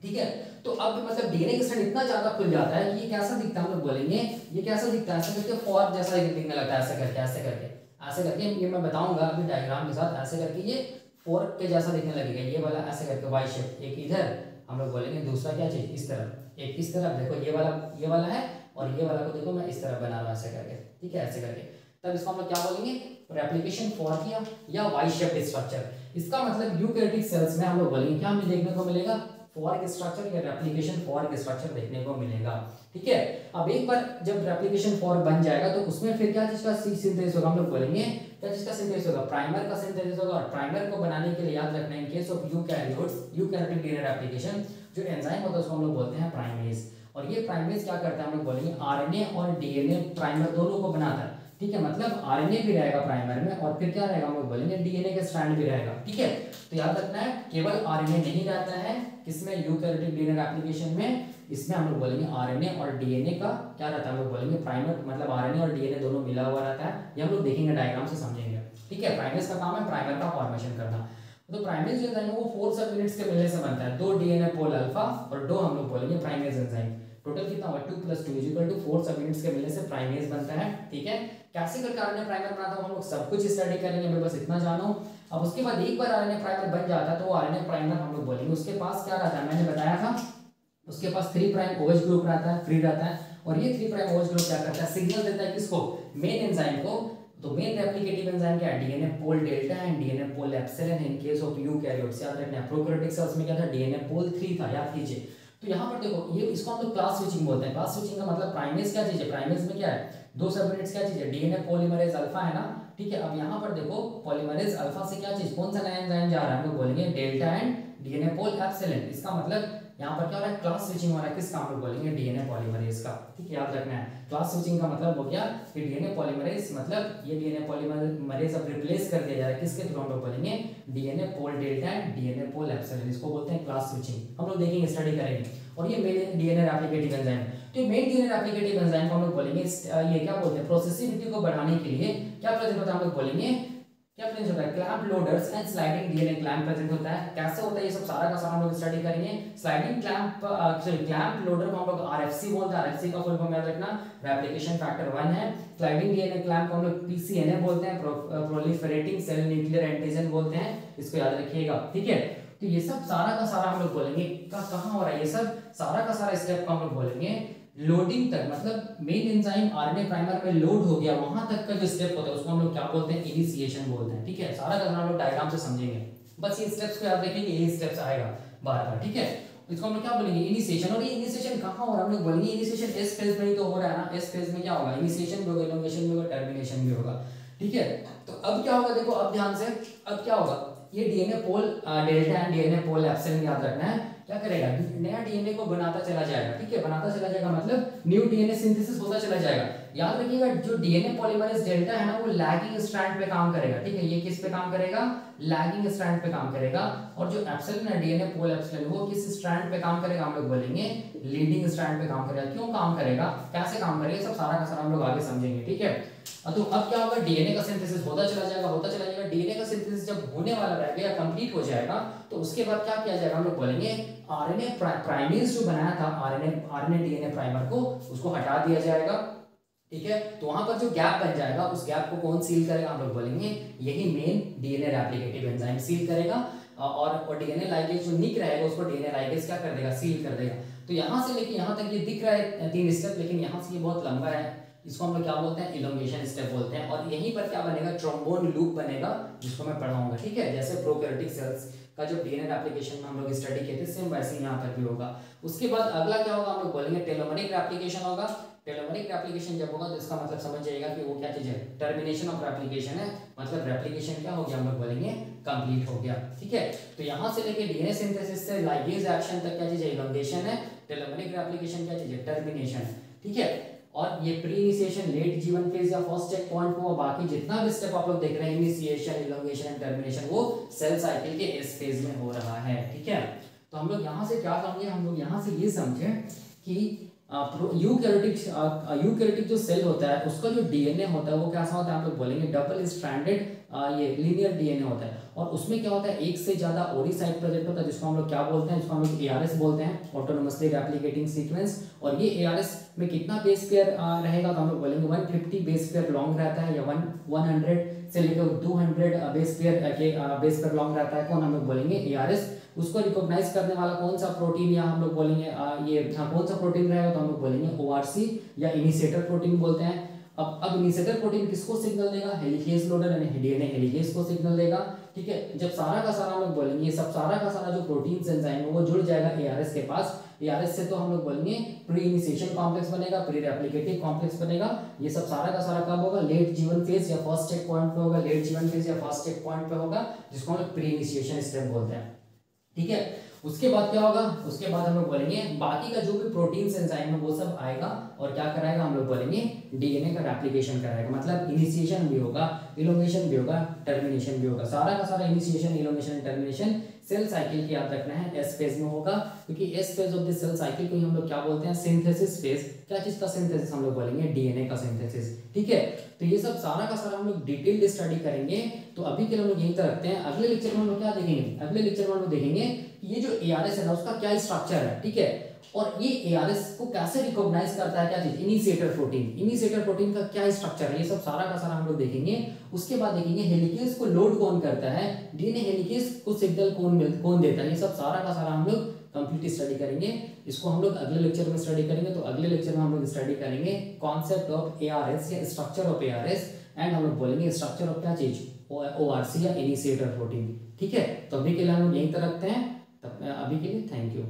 ठीक है। तो अब मतलब डीएनए का स्ट्रैंड इतना ज्यादा खुल जाता है कि ये कैसा दिखता है, हम लोग बोलेंगे ये कैसा दिखता है, ऐसा करके फॉर्क जैसा दिखने लगता है, ऐसे करके ऐसे करके ऐसे करके, ये मैं बताऊंगा अभी डायग्राम के साथ, ऐसे करके ये फोर्क के जैसा दिखने लगेगा, ये वाला ऐसे करके वाई शेप, एक इधर हम लोग बोलेंगे, दूसरा क्या चीज इस तरफ, एक इस तरफ, देखो ये वाला है, और ये वाला को देखो मैं इस तरफ बना रहा हूँ ऐसे करके, ठीक है, ऐसे करके। तब इसको हम लोग क्या बोलेंगे, रेप्लिकेशन फॉर्क या वाई शेप स्ट्रक्चर। इसका मतलब यूकैरियोटिक सेल्स में हम लोग बोलेंगे क्या हमें देखने को मिलेगा, फॉर्क स्ट्रक्चर या रेप्लिकेशन फॉर्क स्ट्रक्चर देखने को मिलेगा, ठीक है। अब एक बार जब रेप्लिकेशन फॉर्क बन जाएगा तो उसमें फिर क्या चीज का सिंथेसिस होगा, हम लोग बोलेंगे क्या चीज का सिंथेसिस होगा, प्राइमर का सिंथेसिस होगा। और प्राइमर को बनाने के लिए याद रखना है, इन case of eukaryotic DNA replication जो एंजाइम होता है उसको हम लोग बोलते हैं प्राइमेज। और ये प्राइमेज क्या करता है, हम लोग बोलेंगे आरएनए और डीएनए प्राइमर दोनों को बनाता है, ठीक है, मतलब आरएनए भी रहेगा प्राइमर में, और फिर क्या रहेगा, हम लोग बोलेंगे डीएनए के स्ट्रैंड भी रहेगा, ठीक है। तो याद रखना है केवल आरएनए नहीं रहता है किसमें, यूकैरियोटिक डीएनए एप्लीकेशन में, इसमें हम लोग बोलेंगे आरएनए और डीएनए का क्या रहता है, हम लोग बोलेंगे प्राइमर, मतलब आरएनए और डीएनए दोनों मिला हुआ रहता है, ये हम लोग देखेंगे डायग्राम से समझेंगे, ठीक है। प्राइमेज का काम है प्राइमर का फॉर्मेशन करना। तो प्राइमेज जो एंजाइम है वो 4 सब यूनिट्स के मिलने से बनता है, 2 डीएनए पोल अल्फा और 2 हम लोग बोलेंगे प्राइमेज एंजाइम। टोटल कितना होगा 2 + 2 = 4 सब यूनिट्स के मिलने से प्राइमेज बनता है, ठीक है। कैसे करके आरएनए प्राइमर बनाता है हम लोग सब कुछ स्टडी करेंगे, मैं बस इतना जानो। अब उसके बाद एक बार आरएनए प्राइमर बन जाता है तो वो आरएनए प्राइमर हम लोग बोलेंगे उसके पास क्या रहता है, मैंने बताया था उसके पास 3 प्राइम OH ग्रुप रहता है, फ्री रहता है, और ये 3 प्राइम OH ग्रुप क्या करता है, सिग्नल देता है किसको, मेन एंजाइम को। तो मेन रेप्लिकेटिव एंजाइम क्या है, DNA pol delta and DNA pol epsilon in case of eukaryotes, याद रखना है। प्रोकैरियोटिक सेल्स में क्या था, डीएनए पोल 3 था, याद कीजिए। तो यहाँ पर देखो ये इसको हम लोग क्लास स्विचिंग बोलते हैं। क्लास स्विचिंग का मतलब प्राइमेज क्या चीज है, प्राइमेज में क्या है, 2 सब यूनिट्स क्या चीज है, डीएनए पॉलीमरेज अल्फा है ना, ठीक है। अब यहाँ पर देखो पॉलीमरेज अल्फा से क्या चीज, कौन सा नया एंजाइम जा रहा है, हम लोग बोलेंगे delta and DNA pol epsilon. इसका मतलब यहाँ पर क्या हो रहा है, क्लास स्विचिंग हो रहा है, किसका, हम लोग बोलेंगे डीएनए पॉलीमरेज का, ठीक है, याद रखना है। क्लास स्विचिंग का मतलब हो गया कि डीएनए पॉलीमरेज, मतलब ये डीएनए पॉलीमरेज अब रिप्लेस कर दिया जा रहा है किसके थ्रू, हम लोग बोलेंगे DNA pol delta and DNA pol epsilon, इसको बोलते हैं क्लास स्विचिंग। हम लोग देखेंगे, स्टडी करेंगे। और ये मेन डीएनए रेप्लिकेटिव एंजाइम, तो मेन डीएनए रेप्लिकेटिव एंजाइम को हम लोग बोलेंगे ये क्या बोलते हैं, प्रोसेसिबिलिटी को बढ़ाने के लिए क्या प्रेजेंट होता है, हम लोग बोलेंगे क्या प्रेजेंट होता है, clamp loaders and sliding DNA clamp present होता है। कैसे होता है ये सब सारा का सारा हम लोग स्टडी करेंगे। Sliding clamp sorry clamp loader को हम लोग आरएफसी बोलते हैं, आरएफसी का फुल फॉर्म याद रखना, रेप्लिकेशन फैक्टर 1 है। स्लाइडिंग डीएनए क्लैंप को हम लोग पीसीएनए बोलते हैं, प्रोलिफरेटिंग सेल न्यूक्लियर एंटीजन बोलते हैं, इसको याद रखिएगा, ठीक है। तो ये सब सारा का सारा हम लोग बोलेंगे कहाँ हो रहा है, ये सब सारा का सारा स्टेप को हम लोग बोलेंगे लोडिंग तक, मतलब मेन एंजाइम आरएनए प्राइमर में लोड हो गया वहां तक का जो स्टेप होता है उसको हम लोग क्या बोलते हैं, इनिशिएशन बोलते हैं, ठीक है। सारा का हम लोग डायग्राम से समझेंगे, बस ये स्टेप्स को याद रखेंगे, यही स्टेप्स आएगा बार बार, ठीक है। इसको हम लोग क्या बोलेंगे, इनिशिएशन। और ये इनिशिएशन कहाँ हो रहा है, हम लोग बोलेंगे इनिशिएशन एस फेज में ही तो हो रहा है ना। एस फेज में क्या होगा, इनिशिएशन भी होगा, इलोंगेशन भी होगा, टर्मिनेशन भी होगा, ठीक है। तो अब क्या होगा, देखो अब ध्यान से, अब क्या होगा, ये DNA pol delta and DNA pol epsilon याद रखना है, क्या करेगा, नया डीएनए को बनाता चला जाएगा, ठीक है। बनाता चला जाएगा मतलब न्यू डीएनए सिंथेसिस होता चला जाएगा। याद रखिएगा जो डीएनए पॉलीमरेज डेल्टा है ना वो लैगिंग स्ट्रैंड पे काम करेगा, ठीक है। ये किस पे काम करेगा, लैगिंग स्ट्रैंड पे काम करेगा। और जो एप्सिलॉन है डीएनए पोल एप्सिलॉन वो किस स्ट्रैंड पे काम करेगा, हम लोग बोलेंगे लीडिंग स्ट्रैंड पे काम करेगा। क्यों काम करेगा, कैसे काम करेगा, सब सारा का सारा हम लोग आगे समझेंगे, ठीक है। तो अब क्या होगा, डीएनए का सिंथेसिस होता चला जाएगा, होता चला जाएगा। डीएनए का सिंथेसिस जब होने वाला रहेगा या कंप्लीट हो जाएगा तो उसके बाद क्या किया जाएगा, हम लोग बोलेंगे आरएनए प्राइमेज जो बनाया था आरएनए डीएनए प्राइमर को उसको हटा दिया जाएगा, ठीक है। तो वहां पर जो गैप बन जाएगा उस गैप को कौन सील करेगा, हम लोग बोलेंगे यही main DNA replicative enzyme seal करेगा। और डीएनए लाइगेज जो निक रहेगा उसको डीएनए लाइगेज क्या कर देगा, सील कर देगा। तो यहाँ से लेके यहाँ तक ये दिख रहा है 3 स्टेप, लेकिन यहाँ से ये बहुत लंबा है, इसको हम लोग क्या बोलते हैं, इलोंगेशन स्टेप बोलते हैं। और यहीं पर क्या बनेगा, ट्रोम्बोन लूप बनेगा जिसको मैं पढ़ाऊंगा, ठीक है। जैसे प्रोकैरियोटिक सेल्स का जो डीएनए एप्लीकेशन में हम लोग स्टडी किए थे सेम वैसे ही यहाँ पर भी होगा। उसके बाद अगला क्या होगा, हम लोग बोलेंगे टेलोमेरिक रेप्लिकेशन होगा। टेलोमेरिक रेप्लिकेशन जब होगा तो इसका मतलब समझ जाएगा कि वो क्या चीज है, टर्मिनेशन ऑफ रेप्लिकेशन है, मतलब रेप्लिकेशन क्या हो गया, हम लोग बोलेंगे कंप्लीट हो गया, ठीक है। तो यहाँ से लेके डीएनए सिंथेसिस से लाइगेज एक्शन तक क्या चीज है, इलोंगेशन है। टेलोमेरिक रेप्लिकेशन क्या चीज है, टर्मिनेशन है, ठीक है। और ये pre initiation, late G1 phase या फर्स्ट चेक पॉइंट को बाकी जितना भी स्टेप आप लोग देख रहे हैं, इनिशिएशन, इलोंगेशन एंड टर्मिनेशन, वो सेल साइकिल के इस फेज में हो रहा है, ठीक है। तो हम लोग यहाँ से क्या समझे, हम लोग यहाँ से ये समझे कि यूकैरियोटिक जो सेल होता है उसका जो डीएनए होता है वो कैसा होता है, हम लोग बोलेंगे डबल स्ट्रैंडेड ये लीनियर डीएनए होता है। और उसमें क्या होता है, एक से ज्यादा ओरी साइट प्रोजेक्ट होता है, जिसको हम लोग क्या बोलते हैं, जिसको हम लोग एआरएस बोलते हैं, ऑटोनोमसली रेप्लिकेटिंग सीक्वेंस। और ये एआरएस में कितना बेस पेयर रहेगा, तो हम लोग बोलेंगे 150 बेस पेयर लॉन्ग रहता है, या 100 से लेकर 200 बेस पेयर लॉन्ग रहता है। कौन, हम लोग बोलेंगे एआरएस। उसको रिकॉग्नाइज करने वाला कौन सा प्रोटीन, या हम लोग बोलेंगे ये कौन सा प्रोटीन रहेगा, तो हम लोग बोलेंगे ओआरसी या इनिशिएटर प्रोटीन बोलते हैं। अब इनिशिएटर प्रोटीन किसको सिग्नल देगा, हेलिकेज लोडर यानी डीएनए हेलिकेज को सिग्नल देगा। ठीक है, जब सारा का सारा हम लोग बोलेंगे ये सब सारा का सारा जो प्रोटीन एंजाइम है वो जुड़ जाएगा एआरएस के पास। एआरएस से तो हम लोग बोलेंगे प्री इनिशिएशन कॉम्प्लेक्स बनेगा, प्री रेप्लिकेटिव कॉम्प्लेक्स बनेगा। ये सब सारा का सारा कब होगा, लेट जीवन फेज या फर्स्ट चेक पॉइंट पे होगा, लेट जीवन फेज या फर्स्ट चेक पॉइंट पे होगा, जिसको हम लोग प्री इनिशिएशन स्टेप बोलते हैं। ठीक है, उसके बाद क्या होगा, उसके बाद हम लोग बोलेंगे बाकी का जो भी प्रोटीन एंजाइम है वो सब आएगा और क्या कराएगा, हम लोग बोलेंगे डीएनए का रेप्लिकेशन कराएगा। मतलब इनिशिएशन भी होगा, इलोंगेशन भी होगा, टर्मिनेशन भी होगा। सारा का सारा initiation, elongation, termination cell cycle की याद रखना है एस फेज में होगा, क्योंकि S phase of the cell cycle को ही हम लोग क्या बोलते हैं, सिंथेसिस फेज। क्या चीज का सिंथेसिस, हम लोग बोलेंगे डीएनए का सिंथेसिस। ठीक है, तो ये सब सारा का सारा हम लोग डिटेल्ड स्टडी करेंगे। तो अभी के लिए हम लोग यहीं तक रखते हैं। अगले लेक्चर में हम लोग क्या देखेंगे, अगले लेक्चर में हम लोग देखेंगे कि ये जो एआरएस है ना उसका क्या स्ट्रक्चर है। ठीक है, और ये एआरएस को कैसे रिकॉग्नाइज करता है, क्या चीज, इनिशिएटर प्रोटीन। इनिशिएटर प्रोटीन का क्या स्ट्रक्चर है, ये सब सारा का सारा हम लोग देखेंगे। उसके बाद देखेंगे हेलिकेज को लोड कौन करता है, डीएनए हेलिकेज को सिग्नल कौन देता है। ये सब सारा का सारा हम लोग कंप्लीट स्टडी करेंगे। इसको हम लोग अगले लेक्चर में स्टडी करेंगे। तो अगले लेक्चर में हम लोग स्टडी करेंगे कॉन्सेप्ट ऑफ एआरएस या स्ट्रक्चर ऑफ एआरएस, एंड हम लोग बोलेंगे स्ट्रक्चर ऑफ क्या चीज, ओआरसी या इनिशिएटर प्रोटीन। ठीक है, तो अभी के लिए हम लोग यहीं तक रखते हैं। तब अभी के लिए थैंक यू।